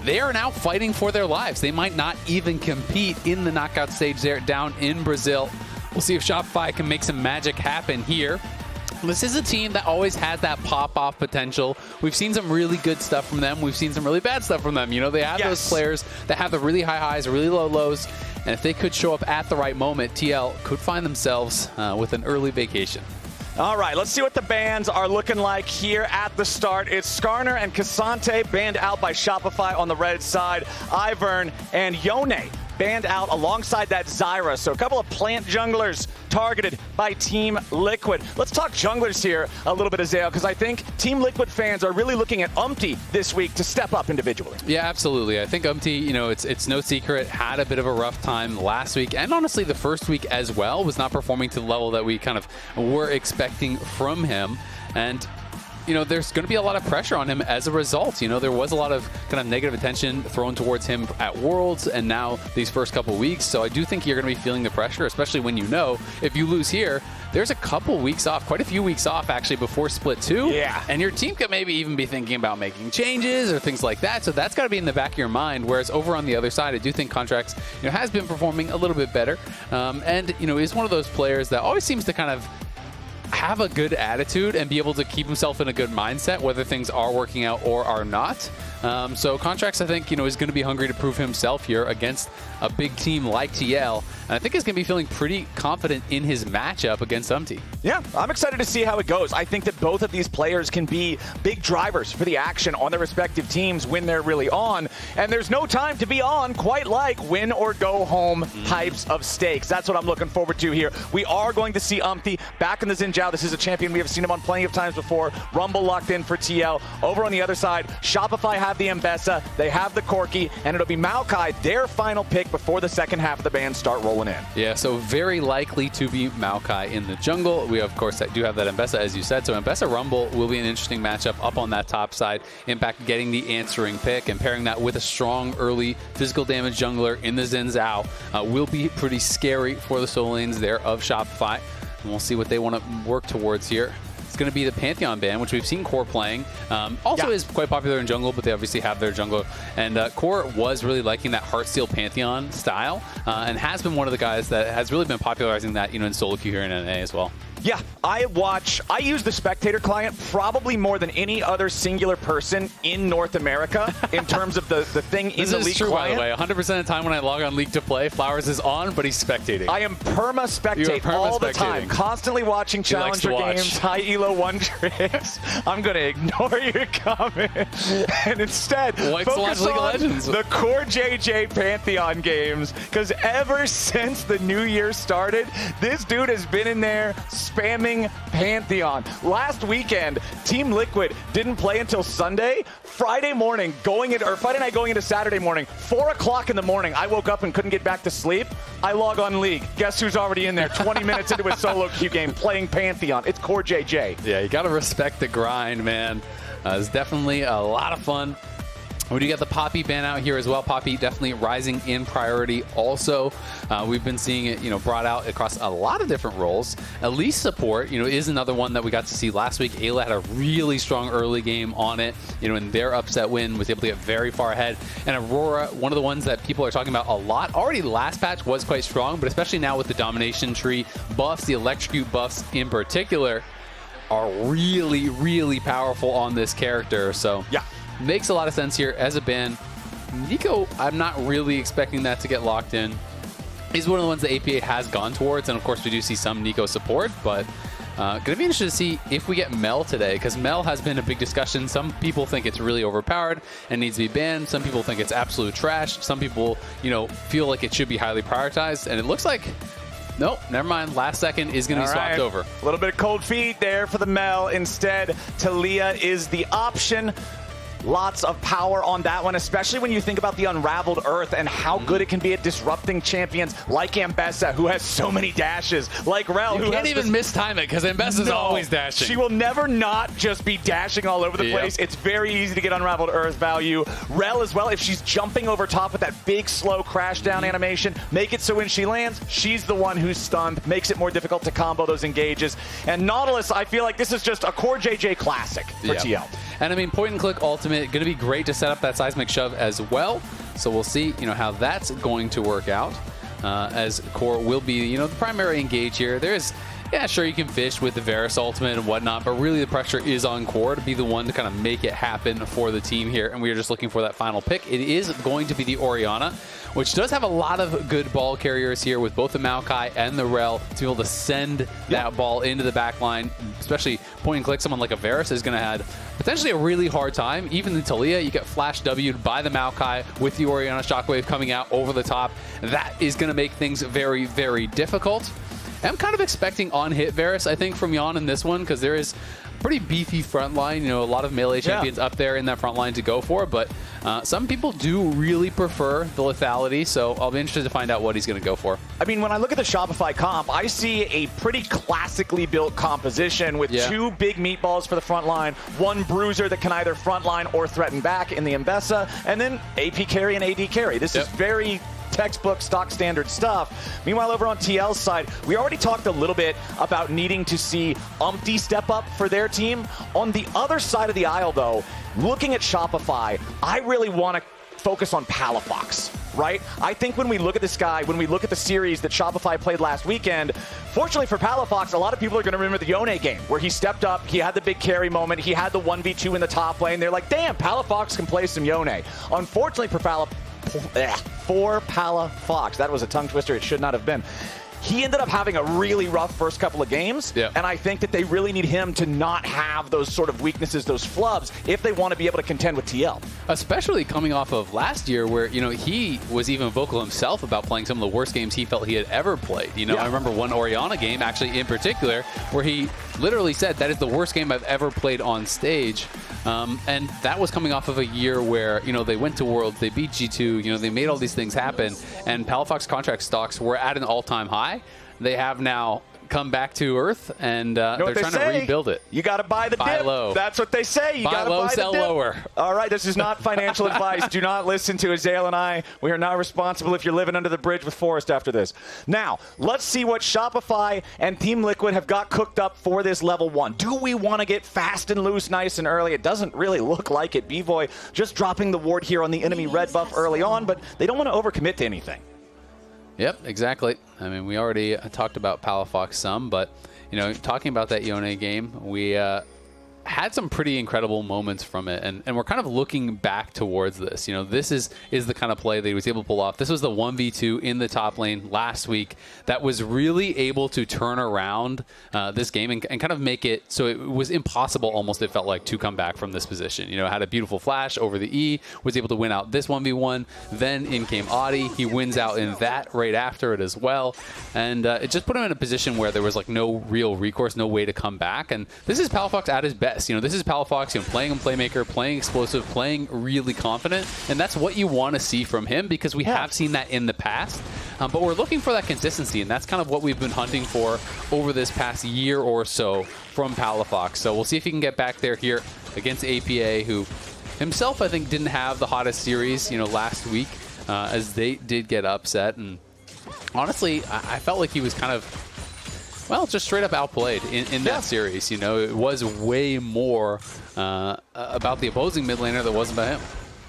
they are now fighting for their lives. They might not even compete in the knockout stage there down in Brazil. We'll see if Shopify can make some magic happen here. This is a team that always has that pop-off potential. We've seen some really good stuff from them. We've seen some really bad stuff from them. You know, they have those players that have the really high highs, really low lows. And if they could show up at the right moment, TL could find themselves with an early vacation. All right, let's see what the bans are looking like here at the start. It's Skarner and Cassante banned out by Shopify on the red side. Ivern and Yeon banned out alongside that Zyra. So a couple of plant junglers targeted by Team Liquid. Let's talk junglers here a little bit, Azael, because I think Team Liquid fans are really looking at UmTi this week to step up individually. Yeah, absolutely. I think UmTi, you know, it's no secret, had a bit of a rough time last week, and honestly the first week as well, was not performing to the level that we kind of were expecting from him. And you know, there's going to be a lot of pressure on him as a result. You know, there was a lot of kind of negative attention thrown towards him at Worlds and now these first couple weeks. So I do think you're going to be feeling the pressure, especially when you know if you lose here, there's a couple weeks off, quite a few weeks off actually before Split 2. Yeah. And your team could maybe even be thinking about making changes or things like that. So that's got to be in the back of your mind. Whereas over on the other side, I do think Contractz, you know, has been performing a little bit better. And, you know, is one of those players that always seems to kind of have a good attitude and be able to keep himself in a good mindset, whether things are working out or are not. So Contractz, I think, you know, is going to be hungry to prove himself here against a big team like TL. And I think he's going to be feeling pretty confident in his matchup against UmTi. Yeah, I'm excited to see how it goes. I think that both of these players can be big drivers for the action on their respective teams when they're really on. And there's no time to be on, quite like win or go home types of stakes. That's what I'm looking forward to here. We are going to see UmTi back in the Xin Zhao. This is a champion we have seen him on plenty of times before. Rumble locked in for TL. Over on the other side, Shopify have the Ambessa, they have the Corki, and it'll be Maokai, their final pick before the second half of the bans start rolling in. Yeah, so very likely to be Maokai in the jungle. We, of course, do have that Ambessa, as you said. So Ambessa Rumble will be an interesting matchup up on that top side. Impact getting the answering pick and pairing that with a strong early physical damage jungler in the Xin Zhao will be pretty scary for the solo lanes there of Shopify. And we'll see what they want to work towards here. It's going to be the Pantheon ban, which we've seen Core playing. Also is quite popular in jungle, but they obviously have their jungler. And Core was really liking that Heartsteel Pantheon style and has been one of the guys that has really been popularizing that, you know, in solo queue here in NA as well. Yeah, I use the Spectator client probably more than any other singular person in North America in terms of the thing in the League true, client. By the way. 100% of the time when I log on League to play, Flowers is on, but he's spectating. I am perma-spectate all the time, constantly watching Challenger games, high elo one tricks. I'm going to ignore your comment and instead focus on the CoreJJ Pantheon games, because ever since the new year started, this dude has been in there spamming Pantheon. Last weekend, Team Liquid didn't play until Sunday. Friday night going into Saturday morning, 4 o'clock in the morning, I woke up and couldn't get back to sleep. I log on League. Guess who's already in there 20 minutes into a solo queue game playing Pantheon? It's CoreJJ. Yeah, you got to respect the grind, man. It's definitely a lot of fun. We do get the Poppy ban out here as well. Poppy definitely rising in priority also. We've been seeing it, you know, brought out across a lot of different roles. Elise support, you know, is another one that we got to see last week. Ayla had a really strong early game on it, you know, in their upset win, was able to get very far ahead. And Aurora, one of the ones that people are talking about a lot. Already last patch was quite strong, but especially now with the domination tree buffs, the electrocute buffs in particular, are really, really powerful on this character. So yeah. Makes a lot of sense here as a ban. Nico, I'm not really expecting that to get locked in. He's one of the ones that APA has gone towards, and of course we do see some Nico support, but Gonna be interested to see if we get Mel today, because Mel has been a big discussion. Some people think it's really overpowered and needs to be banned. Some people think it's absolute trash. Some people, feel like it should be highly prioritized. And it looks like, nope, never mind. Last second is going to be swapped over. A little bit of cold feet there for the Mel. Instead, Taliyah is the option. Lots of power on that one, especially when you think about the Unraveled Earth and how good it can be at disrupting champions like Ambessa, who has so many dashes, like Rell, who can't even mistime it because Ambessa's always dashing. She will never not just be dashing all over the place. It's very easy to get Unraveled Earth value. Rell as well, if she's jumping over top with that big, slow crash down animation, make it so when she lands, she's the one who's stunned, makes it more difficult to combo those engages. And Nautilus, I feel like this is just a CoreJJ classic for TL. And I mean, point and click ultimate, going to be great to set up that seismic shove as well. So we'll see, how that's going to work out. As Core will be, the primary engage here. There is, sure, you can fish with the Varus ultimate and whatnot, but really the pressure is on Core to be the one to kind of make it happen for the team here. And we are just looking for that final pick. It is going to be the Orianna, which does have a lot of good ball carriers here with both the Maokai and the Rell to be able to send that ball into the back line, especially point and click. Someone like a Varus is going to have potentially a really hard time. Even the Taliyah, you get flash W'd by the Maokai with the Orianna Shockwave coming out over the top. That is going to make things very, very difficult. I'm kind of expecting on-hit Varus, I think, from Yeon in this one, because there is pretty beefy front line. A lot of melee champions up there in that front line to go for, but some people do really prefer the lethality, so I'll be interested to find out what he's going to go for. I mean, when I look at the Shopify comp, I see a pretty classically built composition with two big meatballs for the front line, one bruiser that can either front line or threaten back in the Ambessa, and then AP carry and AD carry. This is very textbook stock standard stuff. Meanwhile, over on TL's side, we already talked a little bit about needing to see UmTi step up for their team. On the other side of the aisle, though, looking at Shopify, I really want to focus on Palafox, right? I think when we look at this guy, when we look at the series that Shopify played last weekend, fortunately for Palafox, a lot of people are going to remember the Yeon game where he stepped up, he had the big carry moment, he had the 1v2 in the top lane. They're like, damn, Palafox can play some Yeon. Unfortunately for Palafox, that was a tongue twister, it should not have been. He ended up having a really rough first couple of games, and I think that they really need him to not have those sort of weaknesses, those flubs, if they want to be able to contend with TL. Especially coming off of last year where, he was even vocal himself about playing some of the worst games he felt he had ever played. I remember one Orianna game, actually, in particular, where he literally said, that is the worst game I've ever played on stage. And that was coming off of a year where, they went to Worlds, they beat G2, they made all these things happen, and Palafox contract stocks were at an all-time high. They have now come back to Earth, and they're trying to rebuild it. You got to buy the dip. Low. That's what they say. You got to buy sell the dip. lower. All right, this is not financial advice. Do not listen to Azael and I. We are not responsible if you're living under the bridge with Forrest after this. Now, let's see what Shopify and Team Liquid have got cooked up for this level 1. Do we want to get fast and loose nice and early? It doesn't really look like it. Bvoy just dropping the ward here on the enemy red buff early on, but they don't want to overcommit to anything. Yep, exactly. I mean, we already talked about Palafox some, but, talking about that Yeon game, we had some pretty incredible moments from it, and we're kind of looking back towards this. This is the kind of play that he was able to pull off. This was the 1v2 in the top lane last week that was really able to turn around this game and kind of make it so it was impossible almost, it felt like, to come back from this position. Had a beautiful flash over the E, was able to win out this 1v1, then in came Audi. He wins out in that right after it as well, and it just put him in a position where there was like no real recourse, no way to come back, and this is Palafox at his best. This is Palafox, playing a playmaker, playing explosive, playing really confident, and that's what you want to see from him because we have seen that in the past. But we're looking for that consistency, and that's kind of what we've been hunting for over this past year or so from Palafox. So we'll see if he can get back there here against APA, who himself, I think, didn't have the hottest series, last week, as they did get upset. And honestly, I felt like he was kind of, well, just straight up outplayed in that series. It was way more about the opposing mid laner that wasn't about him.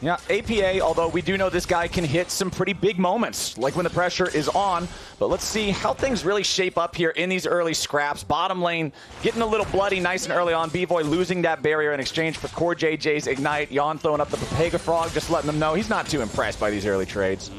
Yeah, APA, although we do know this guy can hit some pretty big moments, like when the pressure is on. But let's see how things really shape up here in these early scraps. Bottom lane getting a little bloody nice and early on. Bvoy losing that barrier in exchange for CoreJJ's Ignite. Yeon throwing up the Pega Frog, just letting them know he's not too impressed by these early trades.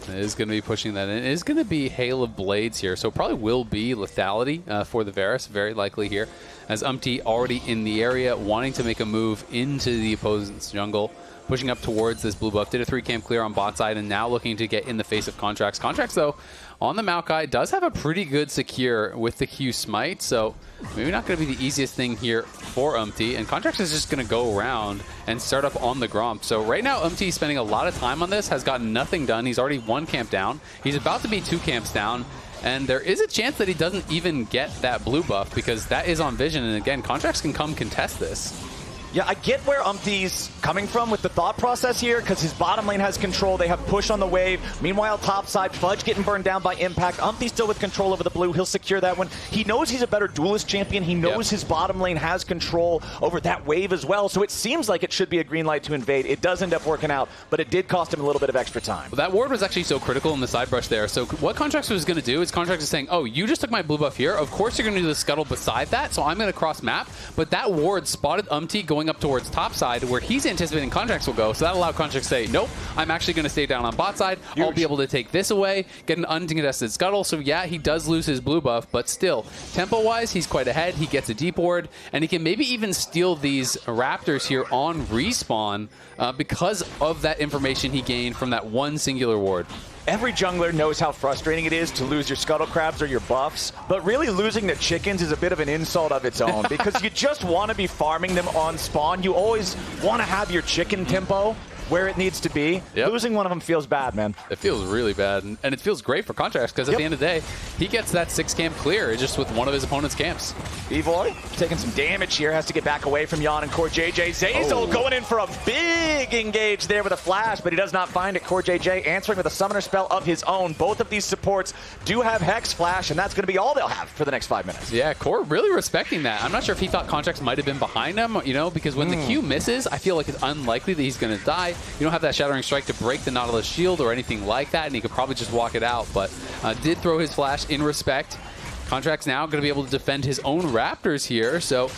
It is going to be pushing that in. It is going to be Hail of Blades here, so probably will be lethality for the Varus, very likely here. As UmTi already in the area, wanting to make a move into the opponent's jungle. Pushing up towards this blue buff. Did a 3-camp clear on bot side and now looking to get in the face of Contractz. Contractz, though, on the Maokai does have a pretty good secure with the Q Smite, so maybe not going to be the easiest thing here for UmTi. And Contractz is just going to go around and start up on the Gromp. So right now, UmTi is spending a lot of time on this, has gotten nothing done. He's already 1 camp down. He's about to be 2 camps down. And there is a chance that he doesn't even get that blue buff because that is on Vision. And again, Contractz can come contest this. Yeah, I get where UmTi's coming from with the thought process here, because his bottom lane has control. They have push on the wave. Meanwhile, top side, Fudge getting burned down by Impact. UmTi still with control over the blue. He'll secure that one. He knows he's a better duelist champion. He knows his bottom lane has control over that wave as well. So it seems like it should be a green light to invade. It does end up working out, but it did cost him a little bit of extra time. Well, that ward was actually so critical in the side brush there. So what Contractz was going to do is Contractz is saying, oh, you just took my blue buff here. Of course you're going to do the scuttle beside that, so I'm going to cross map. But that ward spotted UmTi going up towards top side where he's anticipating Contractz will go. So that allowed Contractz to say, nope, I'm actually going to stay down on bot side. Huge. I'll be able to take this away, get an uncontested scuttle. So yeah, he does lose his blue buff, but still, tempo-wise, he's quite ahead. He gets a deep ward, and he can maybe even steal these Raptors here on respawn because of that information he gained from that one singular ward. Every jungler knows how frustrating it is to lose your scuttle crabs or your buffs, but really losing the chickens is a bit of an insult of its own because you just want to be farming them on spawn. You always want to have your chicken tempo where it needs to be. Losing one of them feels bad, man. It feels really bad, and it feels great for Contractz because at the end of the day, he gets that 6-camp clear just with one of his opponent's camps. Bvoy taking some damage here, has to get back away from Yeon and CoreJJ. Zeyzal going in for a big engage there with a flash, but he does not find it. CoreJJ answering with a summoner spell of his own. Both of these supports do have Hex Flash, and that's going to be all they'll have for the next 5 minutes. Yeah, Core really respecting that. I'm not sure if he thought Contractz might have been behind him, you know, because when the Q misses, I feel like it's unlikely that he's going to die. You don't have that Shattering Strike to break the Nautilus shield or anything like that, and he could probably just walk it out, but did throw his flash in respect. Contractz now going to be able to defend his own Raptors here, so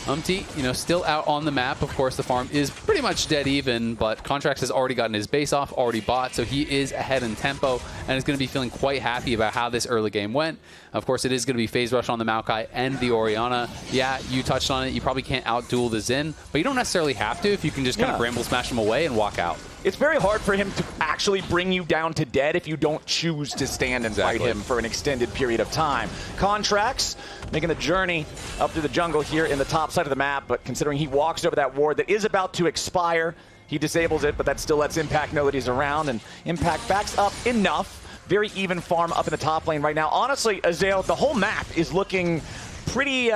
UmTi, you know, still out on the map. Of course, the farm is pretty much dead even, but Contractz has already gotten his base off, already bought, so he is ahead in tempo and is going to be feeling quite happy about how this early game went. Of course, it is going to be phase rush on the Maokai and the Orianna. Yeah, you touched on it. You probably can't outduel the Xin, but you don't necessarily have to if you can just kind of Bramble Smash him away and walk out. It's very hard for him to actually bring you down to dead if you don't choose to stand and fight him for an extended period of time. Contractz making the journey up through the jungle here in the top side of the map, but considering he walks over that ward that is about to expire, he disables it, but that still lets Impact know that he's around, and Impact backs up enough. Very even farm up in the top lane right now. Honestly, Azael, the whole map is looking pretty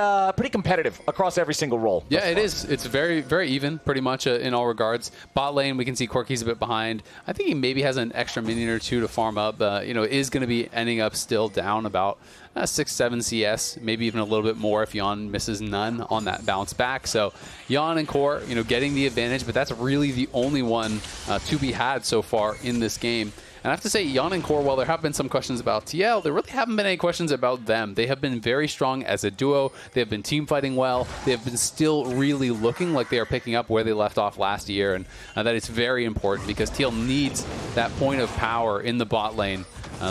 competitive across every single role. Yeah, it is. It's very, very even, pretty much in all regards. Bot lane, we can see Corki's a bit behind. I think he maybe has an extra minion or two to farm up. You know, is going to be ending up still down about 6-7 CS, maybe even a little bit more if Yeon misses none on that bounce back. So Yeon and Core, you know, getting the advantage, but that's really the only one to be had so far in this game. And I have to say, Yeon and Core, while there have been some questions about TL, there really haven't been any questions about them. They have been very strong as a duo. They have been team fighting well. They have been still really looking like they are picking up where they left off last year. And that is very important because TL needs that point of power in the bot lane.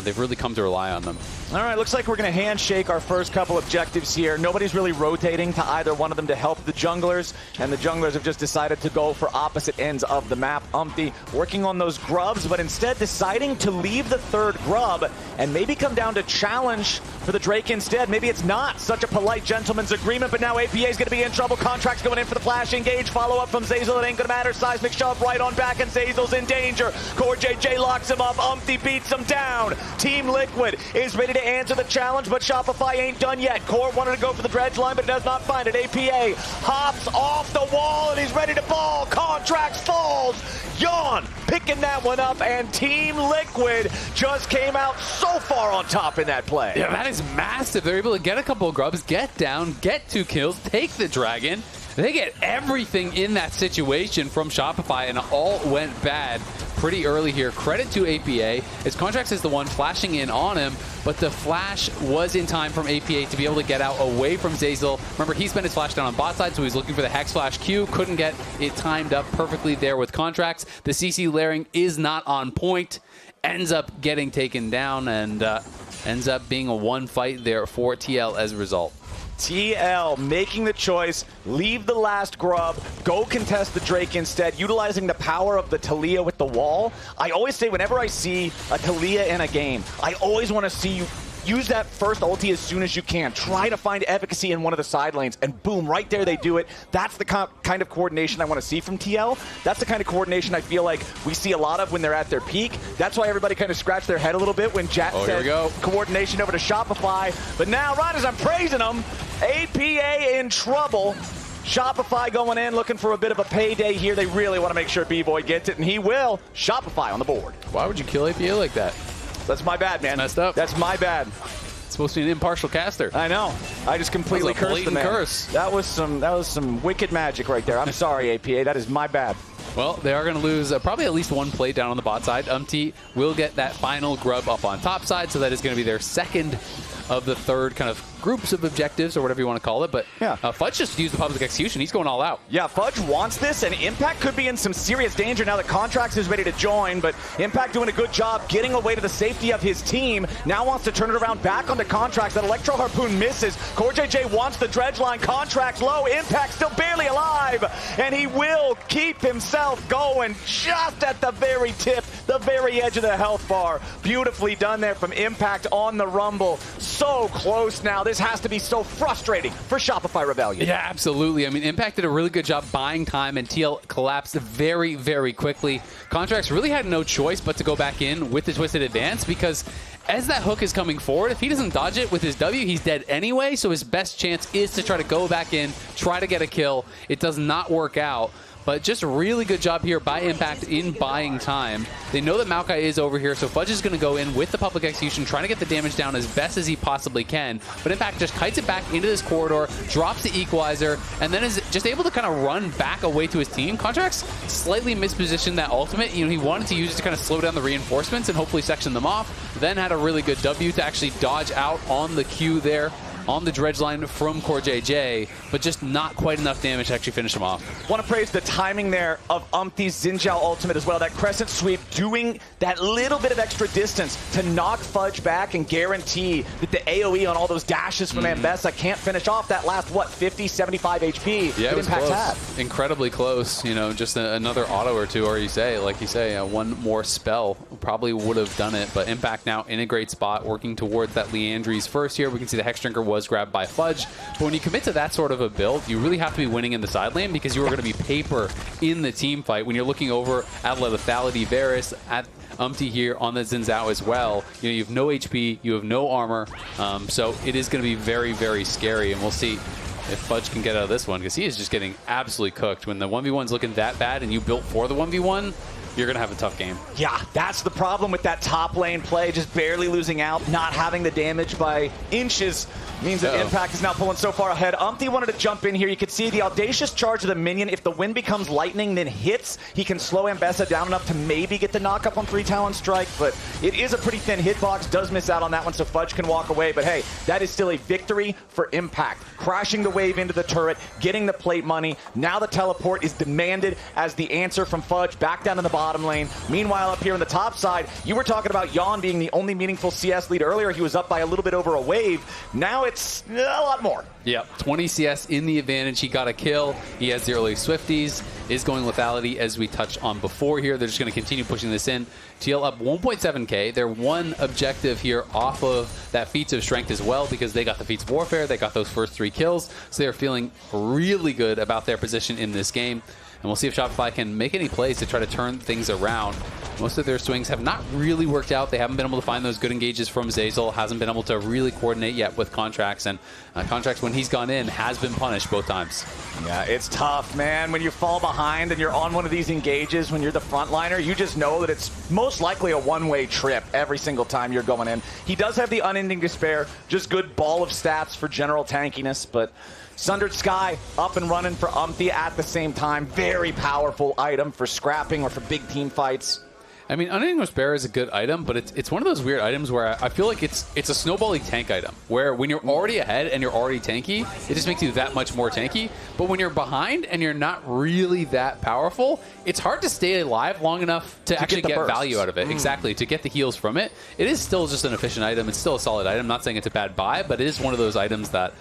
They've really come to rely on them. All right, looks like we're going to handshake our first couple objectives here. Nobody's really rotating to either one of them to help the junglers, and the junglers have just decided to go for opposite ends of the map. UmTi working on those grubs, but instead deciding to leave the third grub and maybe come down to challenge for the Drake instead. Maybe it's not such a polite gentleman's agreement, but now APA is going to be in trouble. Contractz going in for the flash engage. Follow-up from Zeyzal. It ain't going to matter. Seismic shove right on back, and Zeyzal's in danger. CoreJJ locks him up. UmTi beats him down. Team Liquid is ready to answer the challenge, but Shopify ain't done yet. Core wanted to go for the dredge line, but does not find it. APA hops off the wall, and he's ready to ball. Contractz falls. Yeon picking that one up, and Team Liquid just came out so far on top in that play. Yeah, that is massive. They're able to get a couple of grubs, get down, get 2 kills, take the dragon, They get everything in that situation from Shopify, and it all went bad pretty early here. Credit to APA, as Contractz is the one flashing in on him, but the flash was in time from APA to be able to get out away from Zeyzal. Remember, he spent his flash down on bot side, so he's looking for the Hex Flash Q. Couldn't get it timed up perfectly there with Contractz. The CC layering is not on point. Ends up getting taken down, and ends up being a one fight there for TL as a result. TL making the choice, leave the last grub, go contest the Drake instead, utilizing the power of the Taliyah with the wall. I always say whenever I see a Taliyah in a game, I always want to see you use that first ulti as soon as you can. Try to find efficacy in one of the side lanes, and boom, right there they do it. That's the kind of coordination I want to see from TL. That's the kind of coordination I feel like we see a lot of when they're at their peak. That's why everybody kind of scratched their head a little bit when Jat said coordination over to Shopify. But now, right as I'm praising them, APA in trouble. Shopify going in, looking for a bit of a payday here. They really want to make sure Bvoy gets it, and he will. Shopify on the board. Why would you kill APA like that? That's my bad, man. Messed up. That's my bad. It's supposed to be an impartial caster. I know. I just completely cursed the man. Curse. That was some wicked magic right there. I'm sorry, APA. That is my bad. Well, they are going to lose probably at least one plate down on the bot side. UmTi will get that final grub up on top side, so that is going to be their second of the third kind of groups of objectives, or whatever you want to call it. But yeah. Fudge just used the public execution. He's going all out. Yeah, Fudge wants this, and Impact could be in some serious danger now that Contractz is ready to join, but Impact doing a good job getting away to the safety of his team. Now wants to turn it around back onto Contractz. That Electro Harpoon misses. CoreJJ wants the dredge line. Contractz low. Impact still barely alive, and he will keep himself going just at the very tip, the very edge of the health bar. Beautifully done there from Impact on the Rumble. So close now. This has to be so frustrating for Shopify Rebellion. Yeah, absolutely. I mean, Impact did a really good job buying time, and TL collapsed very, very quickly. Contractz really had no choice but to go back in with the Twisted Advance, because as that hook is coming forward, if he doesn't dodge it with his W, he's dead anyway, so his best chance is to try to go back in, try to get a kill. It does not work out. But just a really good job here by Impact in buying time. They know that Maokai is over here, so Fudge is going to go in with the public execution, trying to get the damage down as best as he possibly can. But Impact just kites it back into this corridor, drops the equalizer, and then is just able to kind of run back away to his team. Contractz slightly mispositioned that ultimate. You know, he wanted to use it to kind of slow down the reinforcements and hopefully section them off. Then had a really good W to actually dodge out on the Q there on the dredge line from CoreJJ, but just not quite enough damage to actually finish him off. Want to praise the timing there of UmTi's Zhao ultimate as well. That crescent sweep doing that little bit of extra distance to knock Fudge back and guarantee that the AoE on all those dashes from Ambessa can't finish off that last, what, 50, 75 HP yeah, that Impact had. Incredibly close. You know, just another auto or two, or like you say, one more spell probably would have done it, but Impact now in a great spot, working towards that Leandry's first here. We can see the Hex Drinker was grabbed by Fudge, but when you commit to that sort of a build, you really have to be winning in the side lane, because you are going to be paper in the team fight. When you're looking over at Lethality Varus, at UmTi here on the Zhao as well, you know, you have no HP, you have no armor, so it is going to be very, very scary, and we'll see if Fudge can get out of this one, because he is just getting absolutely cooked. When the 1v1's looking that bad and you built for the 1v1, you're going to have a tough game. Yeah, that's the problem with that top lane play, just barely losing out, not having the damage by inches. Means that Impact is now pulling so far ahead. UmTi wanted to jump in here. You could see the audacious charge of the minion. If the wind becomes lightning, then hits, he can slow Ambessa down enough to maybe get the knock up on 3 Talon Strike, but it is a pretty thin hitbox. Does miss out on that one, so Fudge can walk away, but hey, that is still a victory for Impact. Crashing the wave into the turret, getting the plate money. Now the teleport is demanded as the answer from Fudge back down in the bottom lane. Meanwhile, up here on the top side, you were talking about Yeon being the only meaningful CS lead earlier. He was up by a little bit over a wave. Now it's a lot more. Yeah, 20 CS in the advantage. He got a kill. He has the early Swifties. Is going lethality, as we touched on before here. They're just going to continue pushing this in. TL up 1.7k. They're one objective here off of that Feats of Strength as well, because they got the Feats of Warfare. They got those first 3 kills. So they're feeling really good about their position in this game. And we'll see if Shopify can make any plays to try to turn things around. Most of their swings have not really worked out. They haven't been able to find those good engages from Zeyzal. Hasn't been able to really coordinate yet with Contractz. And Contractz, when he's gone in, has been punished both times. Yeah, it's tough, man. When you fall behind and you're on one of these engages, when you're the frontliner, you just know that it's most likely a one-way trip every single time you're going in. He does have the Unending Despair, just good ball of stats for general tankiness, but Sundered Sky up and running for UmTi at the same time. Very powerful item for scrapping or for big team fights. I mean, Unending Despair is a good item, but it's one of those weird items where I feel like it's a snowbally tank item, where when you're already ahead and you're already tanky, it just makes you that much more tanky. But when you're behind and you're not really that powerful, it's hard to stay alive long enough to actually get value out of it. Exactly, to get the heals from it. It is still just an efficient item. It's still a solid item. I'm not saying it's a bad buy, but it is one of those items that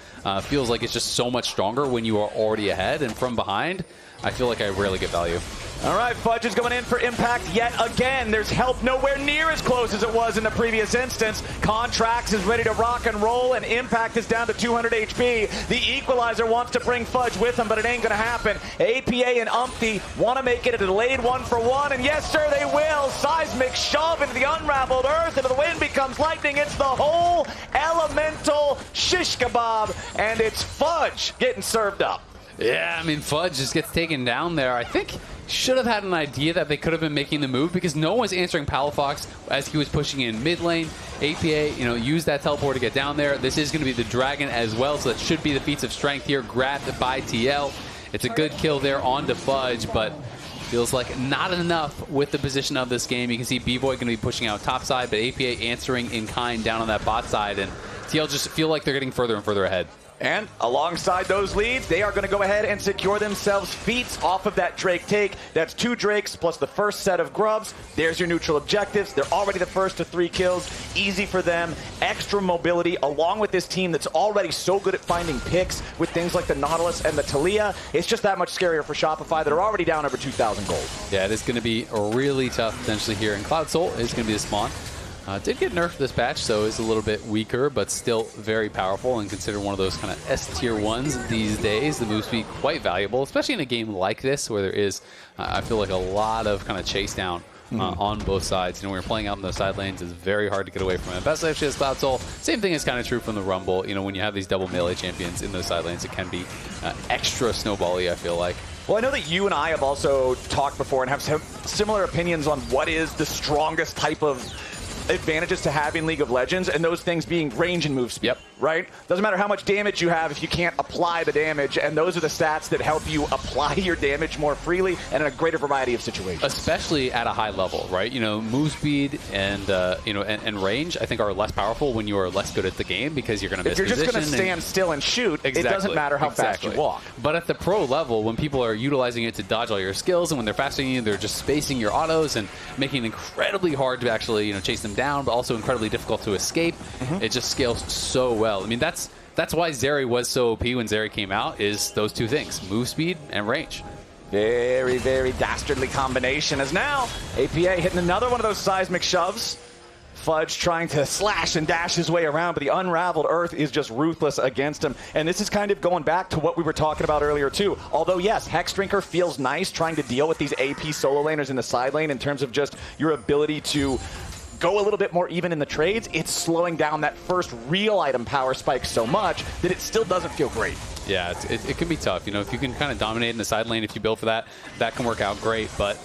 feels like it's just so much stronger when you are already ahead, and from behind, I feel like I rarely get value. All right, Fudge is going in for impact yet again. There's help nowhere near as close as it was in the previous instance. Contractz is ready to rock and roll, and impact is down to 200 HP. The Equalizer wants to bring Fudge with him, but it ain't going to happen. APA and UmTi want to make it a delayed 1-for-1, and yes, sir, they will. Seismic shove into the unraveled earth, into the wind becomes lightning. It's the whole elemental shish kebab, and it's Fudge getting served up. Yeah, I mean, Fudge just gets taken down there. I think should have had an idea that they could have been making the move, because no one was answering Palafox as he was pushing in mid lane. APA, used that teleport to get down there. This is going to be the Dragon as well, so that should be the feats of strength here, grabbed by TL. It's a good kill there onto Fudge, but feels like not enough with the position of this game. You can see Bvoy going to be pushing out top side, but APA answering in kind down on that bot side, and TL just feel like they're getting further and further ahead. And alongside those leads, they are going to go ahead and secure themselves feats off of that Drake take. That's 2 Drakes plus the first set of grubs. There's your neutral objectives. They're already the first to 3 kills. Easy for them. Extra mobility along with this team that's already so good at finding picks with things like the Nautilus and the Taliyah. It's just that much scarier for Shopify that are already down over 2,000 gold. Yeah, it is going to be really tough potentially here. And Cloud Soul is going to be the spawn. Did get nerfed this patch, so is a little bit weaker, but still very powerful and considered one of those kind of S-tier ones these days. The move speed quite valuable, especially in a game like this where there is, I feel like, a lot of kind of chase down on both sides. When you're playing out in those side lanes, it's very hard to get away from it. Ambessa actually has Cloud Soul. Same thing is kind of true from the Rumble. When you have these double melee champions in those side lanes, it can be extra snowbally, I feel like. Well, I know that you and I have also talked before and have similar opinions on what is the strongest type of advantages to have in League of Legends, and those things being range and move speed. Yep. Right? Doesn't matter how much damage you have if you can't apply the damage, and those are the stats that help you apply your damage more freely and in a greater variety of situations. Especially at a high level, right? Move speed and and range, I think, are less powerful when you are less good at the game, because you're going to miss position. If you're just going to stand still and shoot, it doesn't matter how fast you walk. But at the pro level, when people are utilizing it to dodge all your skills, and when they're faster than you, they're just spacing your autos and making it incredibly hard to actually chase them down, but also incredibly difficult to escape. It just scales so well. I mean, that's why Zeri was so OP when Zeri came out, is those two things, move speed and range. Very, very dastardly combination, as now APA hitting another one of those seismic shoves. Fudge trying to slash and dash his way around, but the unraveled earth is just ruthless against him. And this is kind of going back to what we were talking about earlier too. Although yes, Hex Drinker feels nice trying to deal with these AP solo laners in the side lane in terms of just your ability to go a little bit more even in the trades. It's slowing down that first real item power spike so much that it still doesn't feel great. Yeah, it can be tough. If you can kind of dominate in the side lane, if you build for that, that can work out great. But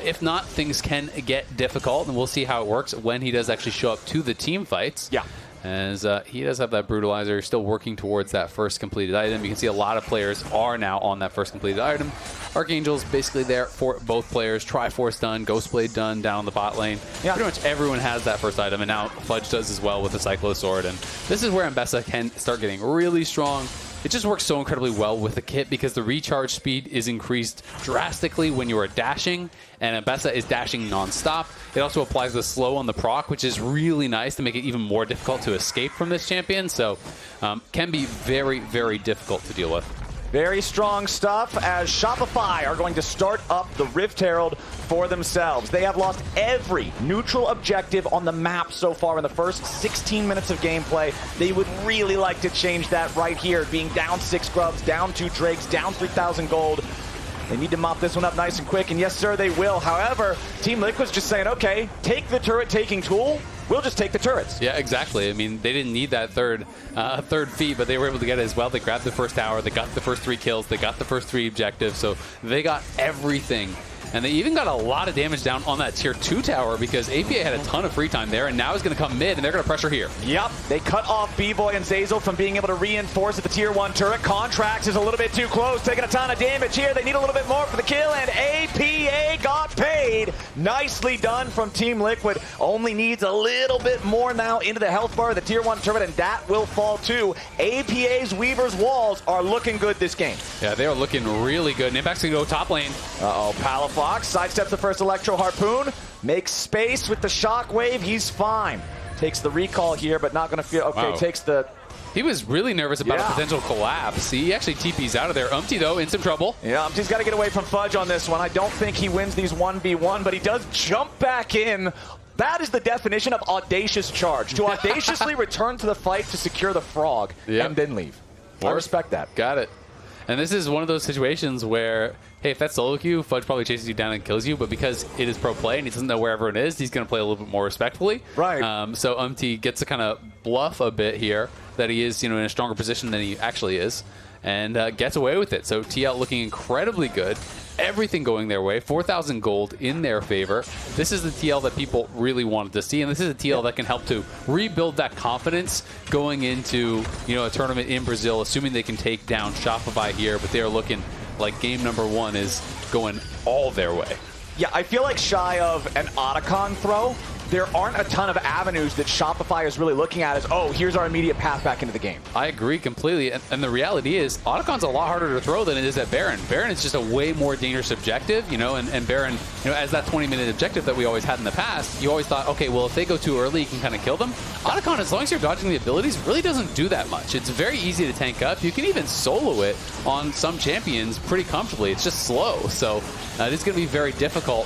if not, things can get difficult, and we'll see how it works when he does actually show up to the team fights. Yeah. As he does have that Brutalizer, still working towards that first completed item. You can see a lot of players are now on that first completed item. Archangel's basically there for both players. Triforce done, Ghostblade done down on the bot lane. Yeah. Pretty much everyone has that first item, and now Fudge does as well with the Cyclo Sword. And this is where Ambessa can start getting really strong. It just works so incredibly well with the kit because the recharge speed is increased drastically when you are dashing, and Ambessa is dashing non-stop. It also applies the slow on the proc, which is really nice to make it even more difficult to escape from this champion, so can be very, very difficult to deal with. Very strong stuff as Shopify are going to start up the Rift Herald for themselves. They have lost every neutral objective on the map so far in the first 16 minutes of gameplay. They would really like to change that right here, being down 6 grubs, down 2 drakes, down 3,000 gold. They need to mop this one up nice and quick, and yes, sir, they will. However, Team Liquid's just saying, okay, take the turret-taking tool. We'll just take the turrets. Yeah, exactly. I mean, they didn't need that third feat, but they were able to get it as well. They grabbed the first tower. They got the first 3 kills. They got the first 3 objectives. So they got everything. And they even got a lot of damage down on that tier 2 tower because APA had a ton of free time there, and now he's going to come mid, and they're going to pressure here. Yep, they cut off Bvoy and Zeyzal from being able to reinforce at the tier 1 turret. Contractz is a little bit too close, taking a ton of damage here. They need a little bit more for the kill, and APA got paid. Nicely done from Team Liquid. Only needs a little bit more now into the health bar of the tier 1 turret, and that will fall too. APA's Weaver's walls are looking good this game. Yeah, they are looking really good. Impact's going to go top lane. Uh-oh, Palafox sidesteps the first Electro Harpoon, makes space with the Shockwave. He's fine. Takes the recall here, but not going to feel... Okay, wow. Takes the... He was really nervous about a potential collapse. He actually TP's out of there. UmTi, though, in some trouble. Yeah, UmTi's got to get away from Fudge on this one. I don't think he wins these 1v1, but he does jump back in. That is the definition of audacious charge. To audaciously return to the fight to secure the frog and then leave. I respect that. Got it. And this is one of those situations where, hey, if that's solo queue, Fudge probably chases you down and kills you, but because it is pro play and he doesn't know where everyone is, he's going to play a little bit more respectfully. Right. So UmTi gets to kind of bluff a bit here that he is, in a stronger position than he actually is, and gets away with it. So TL looking incredibly good. Everything going their way. 4,000 gold in their favor. This is the TL that people really wanted to see, and this is a TL that can help to rebuild that confidence going into, a tournament in Brazil, assuming they can take down Shopify here, but they are looking like game number 1 is going all their way. Yeah, I feel like shy of an Otacon throw, there aren't a ton of avenues that Shopify is really looking at as, oh, here's our immediate path back into the game. I agree completely. And the reality is, Otacon's a lot harder to throw than it is at Baron. Baron is just a way more dangerous objective, and Baron, as that 20-minute objective that we always had in the past, you always thought, okay, well, if they go too early, you can kind of kill them. Otacon, as long as you're dodging the abilities, really doesn't do that much. It's very easy to tank up. You can even solo it on some champions pretty comfortably. It's just slow. So it is going to be very difficult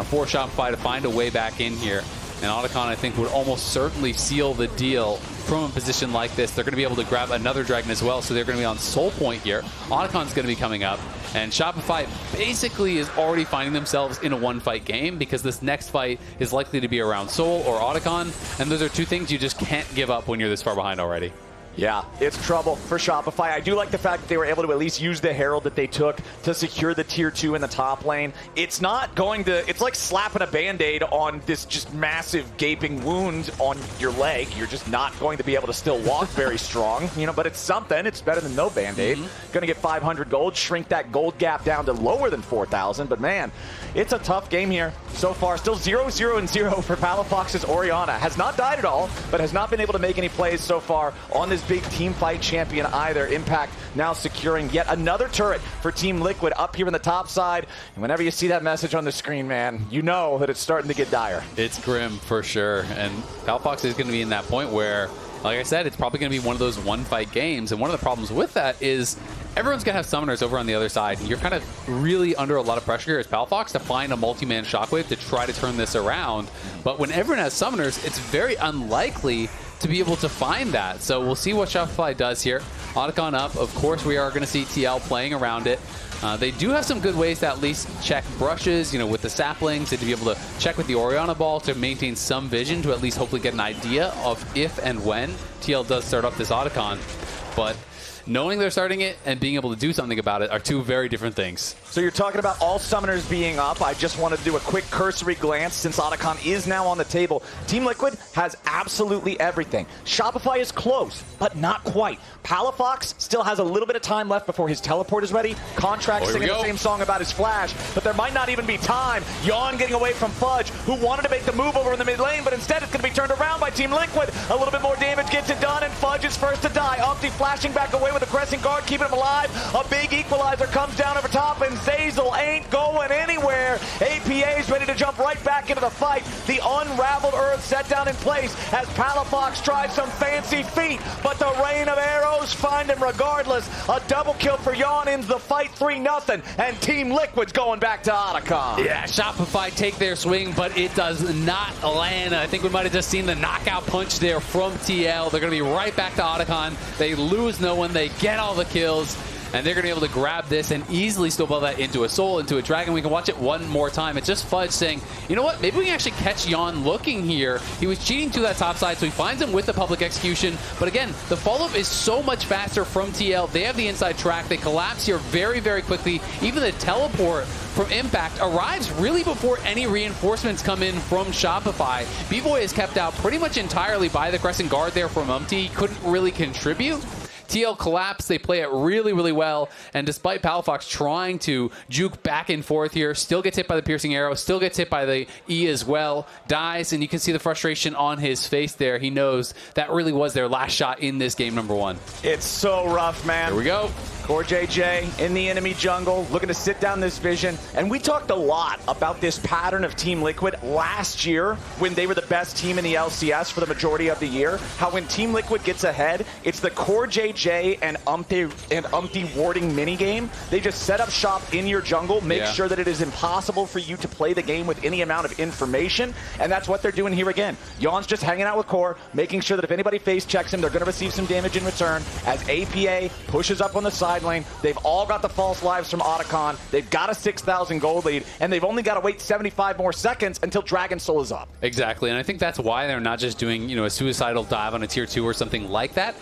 for Shopify to find a way back in here. And Otacon, I think, would almost certainly seal the deal from a position like this. They're going to be able to grab another dragon as well, so they're going to be on Soul Point here. Otacon's going to be coming up, and Shopify basically is already finding themselves in a one-fight game because this next fight is likely to be around Soul or Otacon, and those are two things you just can't give up when you're this far behind already. Yeah, it's trouble for Shopify. I do like the fact that they were able to at least use the Herald that they took to secure the tier 2 in the top lane. It's not going to, it's like slapping a Band-Aid on this just massive gaping wound on your leg. You're just not going to be able to still walk very strong, but it's something. It's better than no Band-Aid. Going to get 500 gold, shrink that gold gap down to lower than 4,000. But man, it's a tough game here so far. Still 0-0-0 for Palafox's Orianna. Has not died at all, but has not been able to make any plays so far on this big team fight champion either. Impact now securing yet another turret for Team Liquid up here in the top side. And whenever you see that message on the screen, man, you know that it's starting to get dire. It's grim for sure. And Palafox is going to be in that point where, like I said, it's probably going to be one of those one-fight games. And one of the problems with that is everyone's going to have summoners over on the other side. And you're kind of really under a lot of pressure here as Palafox to find a multi-man Shockwave to try to turn this around. But when everyone has summoners, it's very unlikely to be able to find that. So we'll see what Shopify does here. Otacon up. Of course, we are going to see TL playing around it. They do have some good ways to at least check brushes, with the saplings, and to be able to check with the Orianna ball to maintain some vision to at least hopefully get an idea of if and when TL does start up this Otacon. But knowing they're starting it and being able to do something about it are two very different things. So you're talking about all summoners being up. I just wanted to do a quick cursory glance since Otacon is now on the table. Team Liquid has absolutely everything. Shopify is close, but not quite. Palafox still has a little bit of time left before his teleport is ready. Contractz singing the same song about his flash, but there might not even be time. Yeon getting away from Fudge, who wanted to make the move over in the mid lane, but instead it's going to be turned around by Team Liquid. A little bit more damage gets it done, and Fudge is first to die. UmTi flashing back away with a crescent guard, keeping him alive. A big equalizer comes down over top, and Zeyzal ain't going anywhere. APA is ready to jump right back into the fight. The unraveled earth set down in place as Palafox tries some fancy feet, but the rain of arrows find him regardless. A double kill for Yeon ends the fight 3-0, and Team Liquid's going back to Otacon. Yeah, Shopify take their swing, but it does not land. I think we might have just seen the knockout punch there from TL. They're going to be right back to Otacon. They lose no one. They get all the kills. and they're going to be able to grab this and easily snowball that into a Soul, into a Dragon. We can watch it one more time. It's just Fudge saying, you know what, maybe we can actually catch Yeon looking here. He was cheating to that top side, so he finds him with the public execution. But again, the follow-up is so much faster from TL. They have the inside track. They collapse here very, very quickly. Even the teleport from Impact arrives really before any reinforcements come in from Shopify. Bvoy is kept out pretty much entirely by the Crescent Guard there from UmTi. Couldn't really contribute. TL collapse, they play it really, really well, and despite Palafox trying to juke back and forth here, still gets hit by the piercing arrow, still gets hit by the E as well, dies, and you can see the frustration on his face there. He knows that really was their last shot in this game number 1. It's so rough, man. Here we go. CoreJJ in the enemy jungle, looking to sit down this vision. And we talked a lot about this pattern of Team Liquid last year when they were the best team in the LCS for the majority of the year. How when Team Liquid gets ahead, it's the CoreJJ and UmTi warding minigame. They just set up shop in your jungle, make sure that it is impossible for you to play the game with any amount of information. And that's what they're doing here again. Yeon's just hanging out with Core, making sure that if anybody face checks him, they're going to receive some damage in return. As APA pushes up on the side lane, they've all got the false lives from Otacon. They've got a 6,000 gold lead, and they've only got to wait 75 more seconds until Dragon Soul is up. Exactly, and I think that's why they're not just doing, you know, a suicidal dive on a tier 2 or something like that.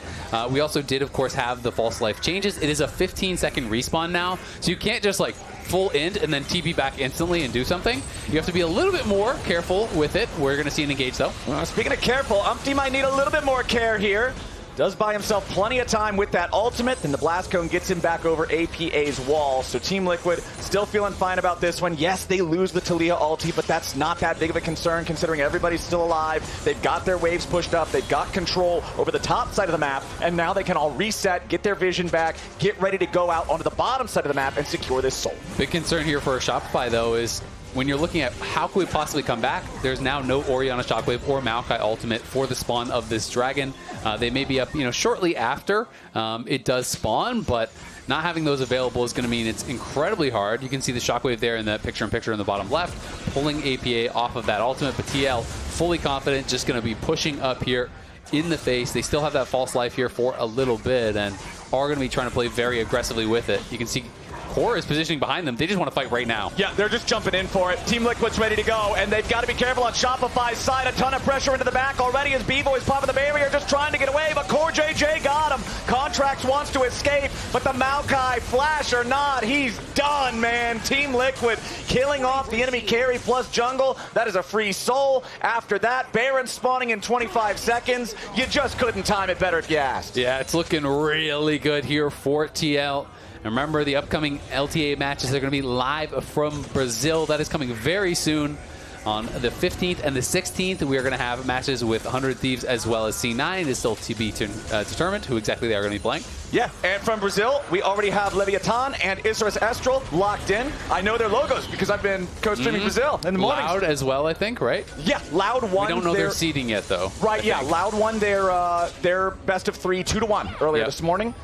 We also did, of course, have the false life changes. It is a 15-second respawn now, so you can't just like full end and then TP back instantly and do something. You have to be a little bit more careful with it. We're going to see an engage though. Well, speaking of careful, UmTi might need a little bit more care here. Does buy himself plenty of time with that ultimate, then the blast cone gets him back over APA's wall. So Team Liquid still feeling fine about this one. Yes, they lose the Taliyah ulti, but that's not that big of a concern considering everybody's still alive. They've got their waves pushed up. They've got control over the top side of the map, and now they can all reset, get their vision back, get ready to go out onto the bottom side of the map and secure this Soul. Big concern here for Shopify, though, is when you're looking at how could we possibly come back, there's now no Orianna Shockwave or Maokai ultimate for the spawn of this dragon. They may be up, you know, shortly after it does spawn, but not having those available is going to mean it's incredibly hard. You can see the Shockwave there in the picture-in-picture in the bottom left, pulling APA off of that ultimate, but TL fully confident, just going to be pushing up here in the face. They still have that false life here for a little bit and are going to be trying to play very aggressively with it. You can see Core is positioning behind them. They just want to fight right now. Yeah, they're just jumping in for it. Team Liquid's ready to go, and they've got to be careful on Shopify's side. A ton of pressure into the back already as Bvoy's popping the barrier, just trying to get away, but CoreJJ got him. Contractz wants to escape, but the Maokai, flash or not, he's done, man. Team Liquid killing off the enemy carry plus jungle. That is a free Soul. After that, Baron spawning in 25 seconds. You just couldn't time it better if you asked. Yeah, it's looking really good here for TL. And remember, the upcoming LTA matches are going to be live from Brazil. That is coming very soon. On the 15th and the 16th, we are going to have matches with 100 Thieves as well as C9. It is still to be determined who exactly they are going to be playing. Yeah, and from Brazil, we already have Leviathan and Isras Estral locked in. I know their logos because I've been co-streaming Brazil in the mornings. Loud as well, I think, right? Yeah, Loud won. We don't know their seeding yet, though. Right, yeah. Loud won their best of 3, 2-1 earlier this morning.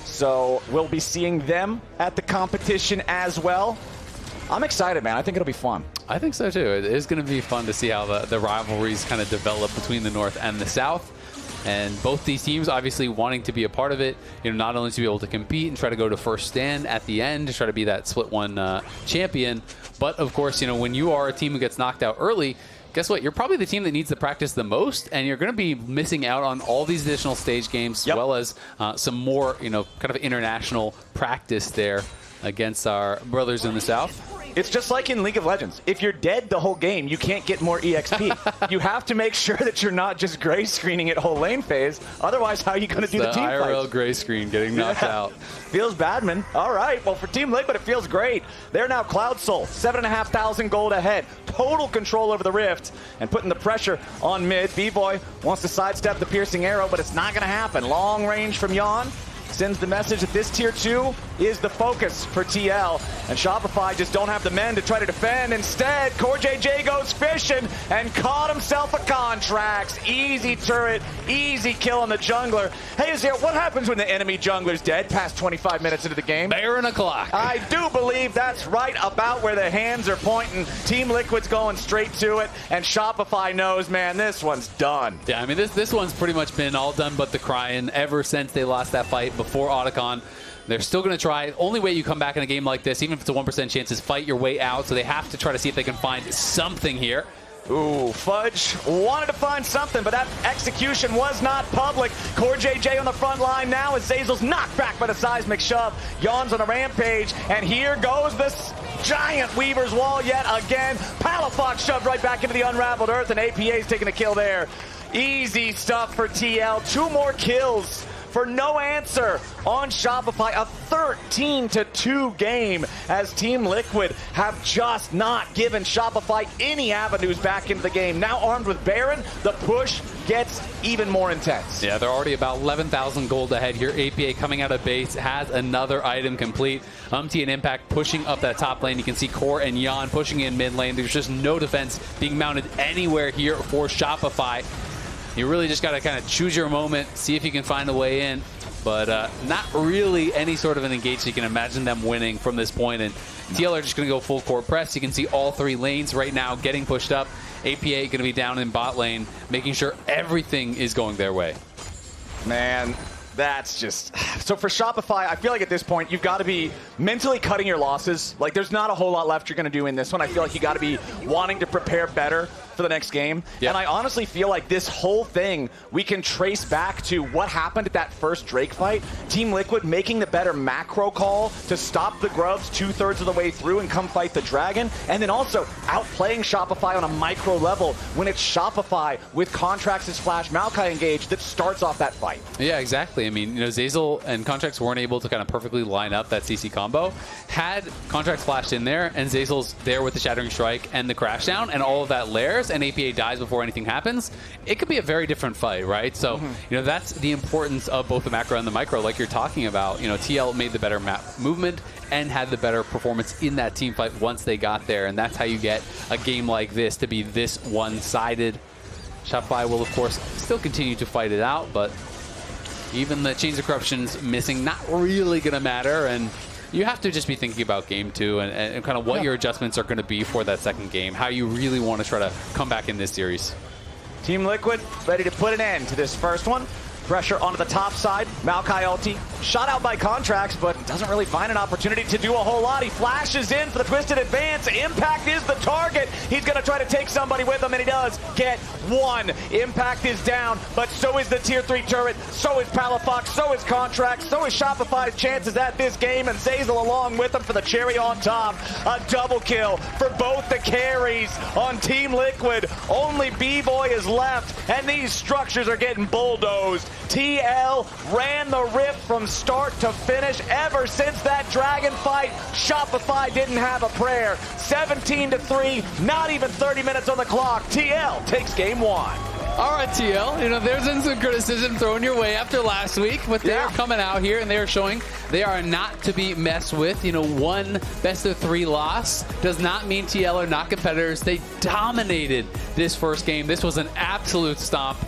So we'll be seeing them at the competition as well. I'm excited, man. I think it'll be fun. I think so, too. It is going to be fun to see how the rivalries kind of develop between the North and the South. And both these teams obviously wanting to be a part of it, you know, not only to be able to compete and try to go to first stand at the end to try to be that split one champion, but of course, you know, when you are a team who gets knocked out early, guess what? You're probably the team that needs to practice the most, and you're going to be missing out on all these additional stage games, as well as some more, you know, kind of international practice there against our brothers in the South. It's just like in League of Legends. If you're dead the whole game, you can't get more EXP. You have to make sure that you're not just gray screening it whole lane phase. Otherwise, how are you going to do the team fights? IRL gray screen getting knocked out. Feels bad, man. All right. Well, for Team Liquid, it feels great. They're now Cloud Soul, 7,500 gold ahead. Total control over the Rift and putting the pressure on mid. Bvoy wants to sidestep the piercing arrow, but it's not going to happen. Long range from Yeon. Sends the message that this tier 2 is the focus for TL, and Shopify just don't have the men to try to defend. Instead, CoreJJ goes fishing and caught himself a Contractz. Easy turret, easy kill on the jungler. Hey, Azael, what happens when the enemy jungler's dead past 25 minutes into the game? Baron o'clock. I do believe that's right about where the hands are pointing. Team Liquid's going straight to it, and Shopify knows, man, this one's done. Yeah, I mean, this one's pretty much been all done but the crying ever since they lost that fight before Otacon. They're still going to try. Only way you come back in a game like this, even if it's a 1% chance, is fight your way out. So they have to try to see if they can find something here. Ooh, Fudge wanted to find something, but that execution was not public. CoreJJ on the front line now as Zeyzal's knocked back by the seismic shove. Yeon's on a rampage, and here goes this giant Weaver's Wall yet again. Palafox shoved right back into the unraveled earth, and APA's taking a kill there. Easy stuff for TL. 2 more kills for no answer on Shopify. A 13-2 game as Team Liquid have just not given Shopify any avenues back into the game. Now armed with Baron, the push gets even more intense. Yeah, they're already about 11,000 gold ahead here. APA coming out of base has another item complete. UmTi and Impact pushing up that top lane. You can see Core and Yeon pushing in mid lane. There's just no defense being mounted anywhere here for Shopify. You really just got to kind of choose your moment, see if you can find a way in. But not really any sort of an engage. So you can imagine them winning from this point. And TL are just going to go full court press. You can see all 3 lanes right now getting pushed up. APA going to be down in bot lane, making sure everything is going their way. Man, that's just... So for Shopify, I feel like at this point, you've got to be mentally cutting your losses. Like, there's not a whole lot left you're going to do in this one. I feel like you got to be wanting to prepare better for the next game. Yep. And I honestly feel like this whole thing we can trace back to what happened at that first Drake fight. Team Liquid making the better macro call to stop the grubs 2/3 of the way through and come fight the dragon. And then also outplaying Shopify on a micro level when it's Shopify with Contractz' flash Maokai engaged that starts off that fight. Yeah, exactly. I mean, you know, Zeyzal and Contractz weren't able to kind of perfectly line up that CC combo. Had Contractz flashed in there and Zeyzal's there with the Shattering Strike and the Crash Down and all of that layers, and APA dies before anything happens, it could be a very different fight, right? So, you know, that's the importance of both the macro and the micro, like you're talking about. You know, TL made the better map movement and had the better performance in that team fight once they got there, and that's how you get a game like this to be this one-sided. Shopify will, of course, still continue to fight it out, but even the Chains of Corruption's missing, not really going to matter, and you have to just be thinking about game 2 and kind of what your adjustments are going to be for that second game, how you really want to try to come back in this series. Team Liquid ready to put an end to this first one. Pressure onto the top side. Maokai ulti shot out by Contractz, but doesn't really find an opportunity to do a whole lot. He flashes in for the twisted advance. Impact is the target. He's going to try to take somebody with him, and he does get one. Impact is down, but so is the tier 3 turret. So is Palafox. So is Contractz. So is Shopify's chances at this game, and Zeyzal along with him for the cherry on top. A double kill for both the carries on Team Liquid. Only Bvoy is left, and these structures are getting bulldozed. TL ran the rift from start to finish. Ever since that dragon fight, Shopify didn't have a prayer. 17-3, not even 30 minutes on the clock. TL takes game 1. All right, TL, you know, there's been some criticism thrown your way after last week, but they're coming out here and they're showing they are not to be messed with. You know, one best-of-3 loss does not mean TL are not competitors. They dominated this first game. This was an absolute stomp.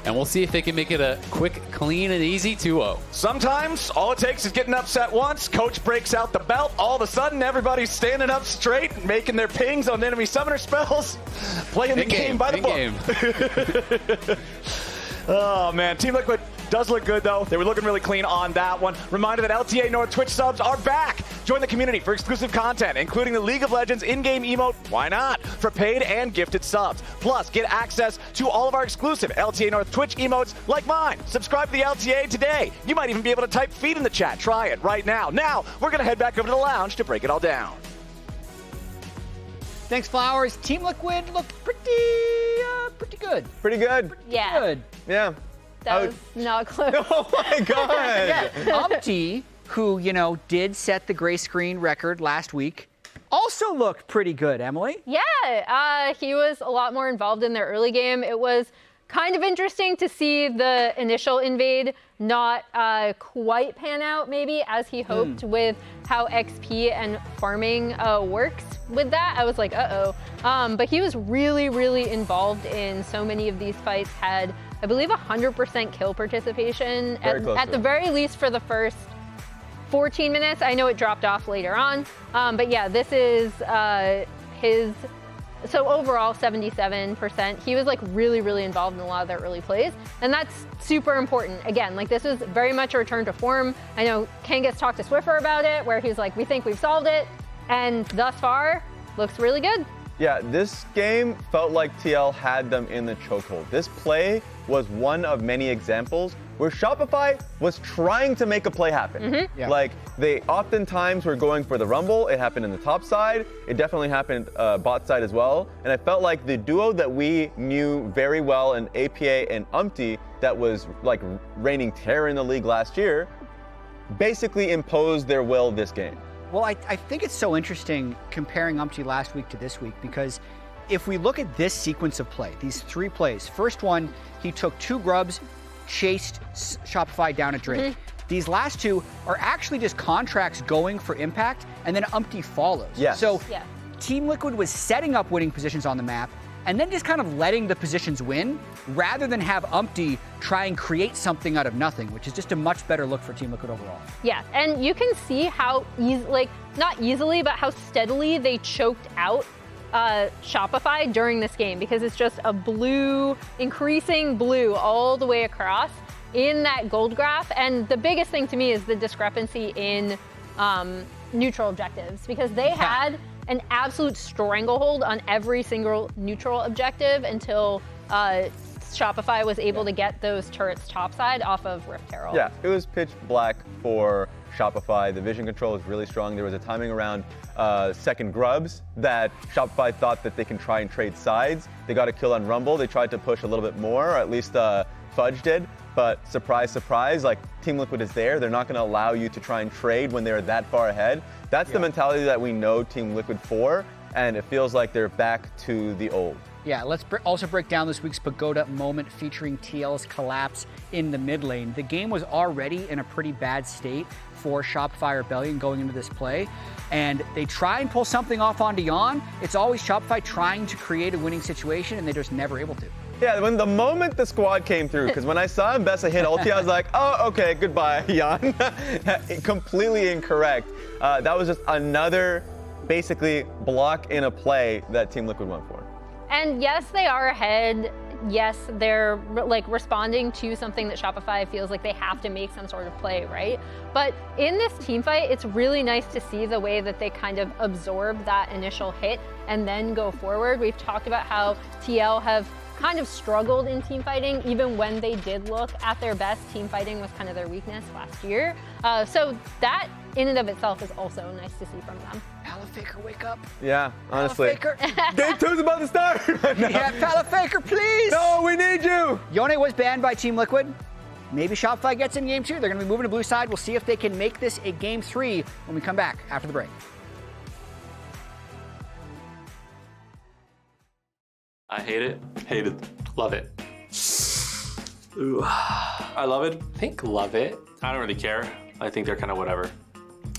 And we'll see if they can make it a quick, clean, and easy 2-0. Sometimes all it takes is getting upset once. Coach breaks out the belt. All of a sudden, everybody's standing up straight, making their pings on enemy summoner spells, playing the game by the book. Oh, man. Team Liquid does look good, though. They were looking really clean on that one. Reminder that LTA North Twitch subs are back. Join the community for exclusive content, including the League of Legends in-game emote, why not, for paid and gifted subs. Plus, get access to all of our exclusive LTA North Twitch emotes like mine. Subscribe to the LTA today. You might even be able to type feed in the chat. Try it right now. Now, we're going to head back over to the lounge to break it all down. Thanks, Flowers. Team Liquid looked pretty good. Pretty good. Yeah. Good. Yeah. That was not close. Oh my God. UmTi, who, you know, did set the gray screen record last week, also looked pretty good, Emily. Yeah, he was a lot more involved in their early game. It was kind of interesting to see the initial invade not quite pan out maybe as he hoped with how XP and farming works with that. I was like, uh-oh. But he was really, really involved in so many of these fights, had, I believe, 100% kill participation at the very least for the first 14 minutes. I know it dropped off later on. But yeah, this is his So overall, 77%. He was like really, really involved in a lot of their early plays. And that's super important. Again, like this was very much a return to form. I know Kangas talked to Swiffer about it, where he's like, we think we've solved it. And thus far, looks really good. Yeah, this game felt like TL had them in the chokehold. This play was one of many examples where Shopify was trying to make a play happen. Yeah. Like, they oftentimes were going for the rumble. It happened in the top side. It definitely happened bot side as well. And I felt like the duo that we knew very well in APA and UmTi that was like reigning terror in the league last year basically imposed their will this game. Well, I think it's so interesting comparing UmTi last week to this week, because if we look at this sequence of play, these 3 plays, first one, he took 2 grubs, chased Shopify down a Drake. These last 2 are actually just Contractz going for impact, and then UmTi follows. Yes. So Team Liquid was setting up winning positions on the map, and then just kind of letting the positions win, rather than have UmTi try and create something out of nothing, which is just a much better look for Team Liquid overall. Yeah, and you can see how not easily, but how steadily they choked out Shopify during this game, because it's just a blue, increasing blue all the way across in that gold graph. And the biggest thing to me is the discrepancy in neutral objectives, because they had an absolute stranglehold on every single neutral objective until Shopify was able to get those turrets topside off of Rift Herald. Yeah, it was pitch black for Shopify. The vision control was really strong. There was a timing around second grubs that Shopify thought that they can try and trade sides. They got a kill on Rumble. They tried to push a little bit more, or at least Fudge did. But surprise, surprise, like Team Liquid is there. They're not going to allow you to try and trade when they're that far ahead. That's the mentality that we know Team Liquid for, and it feels like they're back to the old. Yeah, let's also break down this week's Pagoda moment featuring TL's collapse in the mid lane. The game was already in a pretty bad state for Shopify Rebellion going into this play, and they try and pull something off onto Yeon. It's always Shopify trying to create a winning situation, and they're just never able to. Yeah, when the moment the squad came through, because when I saw Ambessa hit ulti, I was like, oh, okay, goodbye, Yeon. Completely incorrect. That was just another, basically, block in a play that Team Liquid went for. And yes, they are ahead. Yes, they're like responding to something that Shopify feels like they have to make some sort of play, right? But in this team fight, it's really nice to see the way that they kind of absorb that initial hit and then go forward. We've talked about how TL have kind of struggled in team fighting, even when they did look at their best. Team fighting was kind of their weakness last year. So that in and of itself is also nice to see from them. Palafaker, wake up. Yeah, honestly. Palafaker. Game 2's about to start. Yeah, Palafaker, please. No, we need you. Yone was banned by Team Liquid. Maybe Shopify gets in game 2. They're going to be moving to blue side. We'll see if they can make this a game 3 when we come back after the break. I hate it. Hate it. Love it. Ooh. I love it. I think love it. I don't really care. I think they're kind of whatever.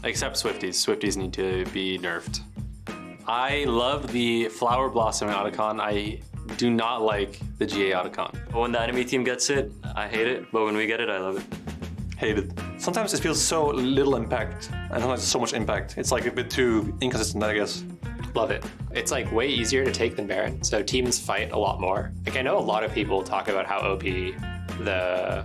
Except Swifties. Swifties need to be nerfed. I love the Flower Blossom Otacon. I do not like the GA Otacon. When the enemy team gets it, I hate it. But when we get it, I love it. Hate it. Sometimes it feels so little impact, and sometimes so much impact. It's like a bit too inconsistent, I guess. Love it. It's like way easier to take than Baron, so teams fight a lot more. Like I know a lot of people talk about how OP the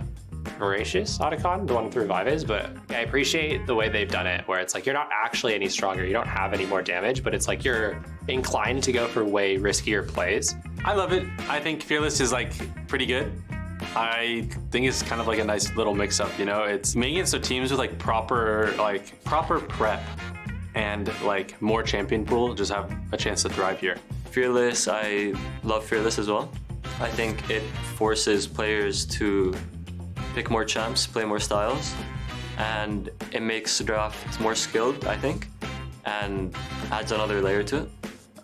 Voracious Otacon, the one with Revive is, but I appreciate the way they've done it, where it's like you're not actually any stronger, you don't have any more damage, but it's like you're inclined to go for way riskier plays. I love it. I think Fearless is like pretty good. I think it's kind of like a nice little mix-up, you know? It's making it so teams with like proper prep and like more champion pool just have a chance to thrive here. Fearless, I love Fearless as well. I think it forces players to pick more champs, play more styles, and it makes the draft more skilled, I think, and adds another layer to it.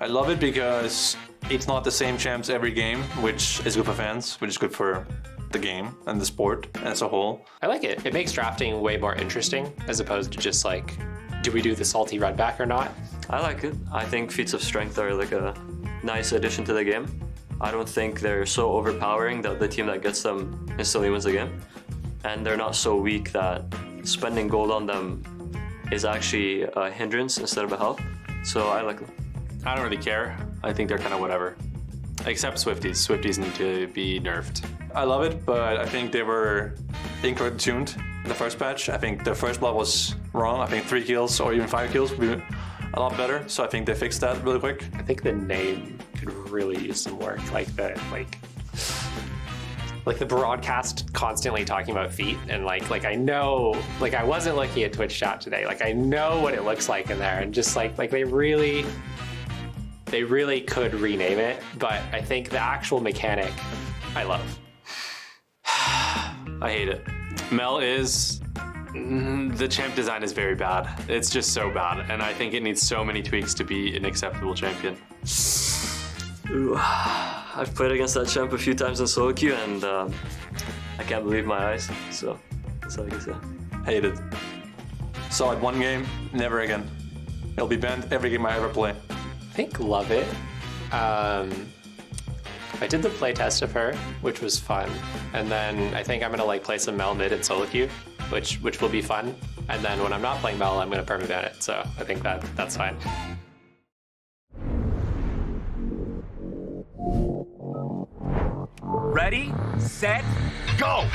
I love it because it's not the same champs every game, which is good for fans, which is good for the game and the sport as a whole. I like it. It makes drafting way more interesting as opposed to just like, do we do the salty red back or not? I like it. I think feats of strength are like a nice addition to the game. I don't think they're so overpowering that the team that gets them instantly wins the game. And they're not so weak that spending gold on them is actually a hindrance instead of a help. So I like them. I don't really care. I think they're kind of whatever. Except Swifties. Swifties need to be nerfed. I love it, but I think they were incorrectly tuned in the first patch. I think the first blood was wrong. I think 3 kills or even 5 kills would be a lot better. So I think they fixed that really quick. I think the name could really use some work. Like the broadcast constantly talking about feet, and like I know, like I wasn't looking at Twitch chat today. Like I know what it looks like in there, and just like they really could rename it. But I think the actual mechanic, I love. I hate it. Mel is... The champ design is very bad. It's just so bad, and I think it needs so many tweaks to be an acceptable champion. Ooh, I've played against that champ a few times in solo queue, and I can't believe my eyes, so that's all I can say. Hate it. Saw it one game, never again. It'll be banned every game I ever play. I think love it. I did the playtest of her, which was fun, and then I think I'm gonna like play some Mel mid and solo queue, which will be fun. And then when I'm not playing Mel, I'm gonna permaban it. So I think that's fine. Ready, set, go!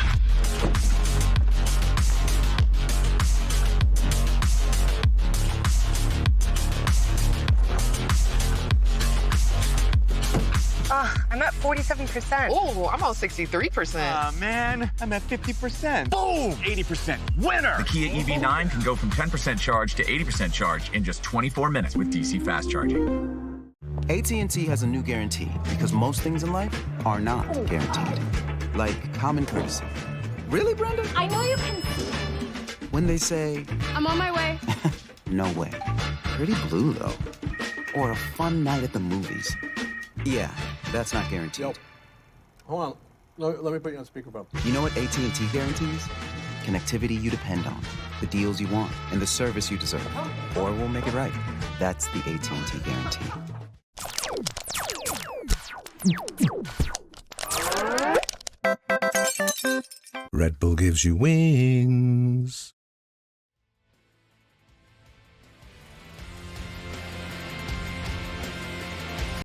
I'm at 47%. Oh, I'm on 63%. Man, I'm at 50%. Boom! 80%. Winner! The Kia EV9 can go from 10% charge to 80% charge in just 24 minutes with DC fast charging. AT&T has a new guarantee because most things in life are not guaranteed. Like common courtesy. Really, Brenda? I know you can see. When they say... I'm on my way. No way. Pretty blue, though. Or a fun night at the movies. Yeah, that's not guaranteed. Yo, hold on. Let me put you on speakerphone. You know what AT&T guarantees? Connectivity you depend on, the deals you want, and the service you deserve. Or we'll make it right. That's the AT&T guarantee. Red Bull gives you wings.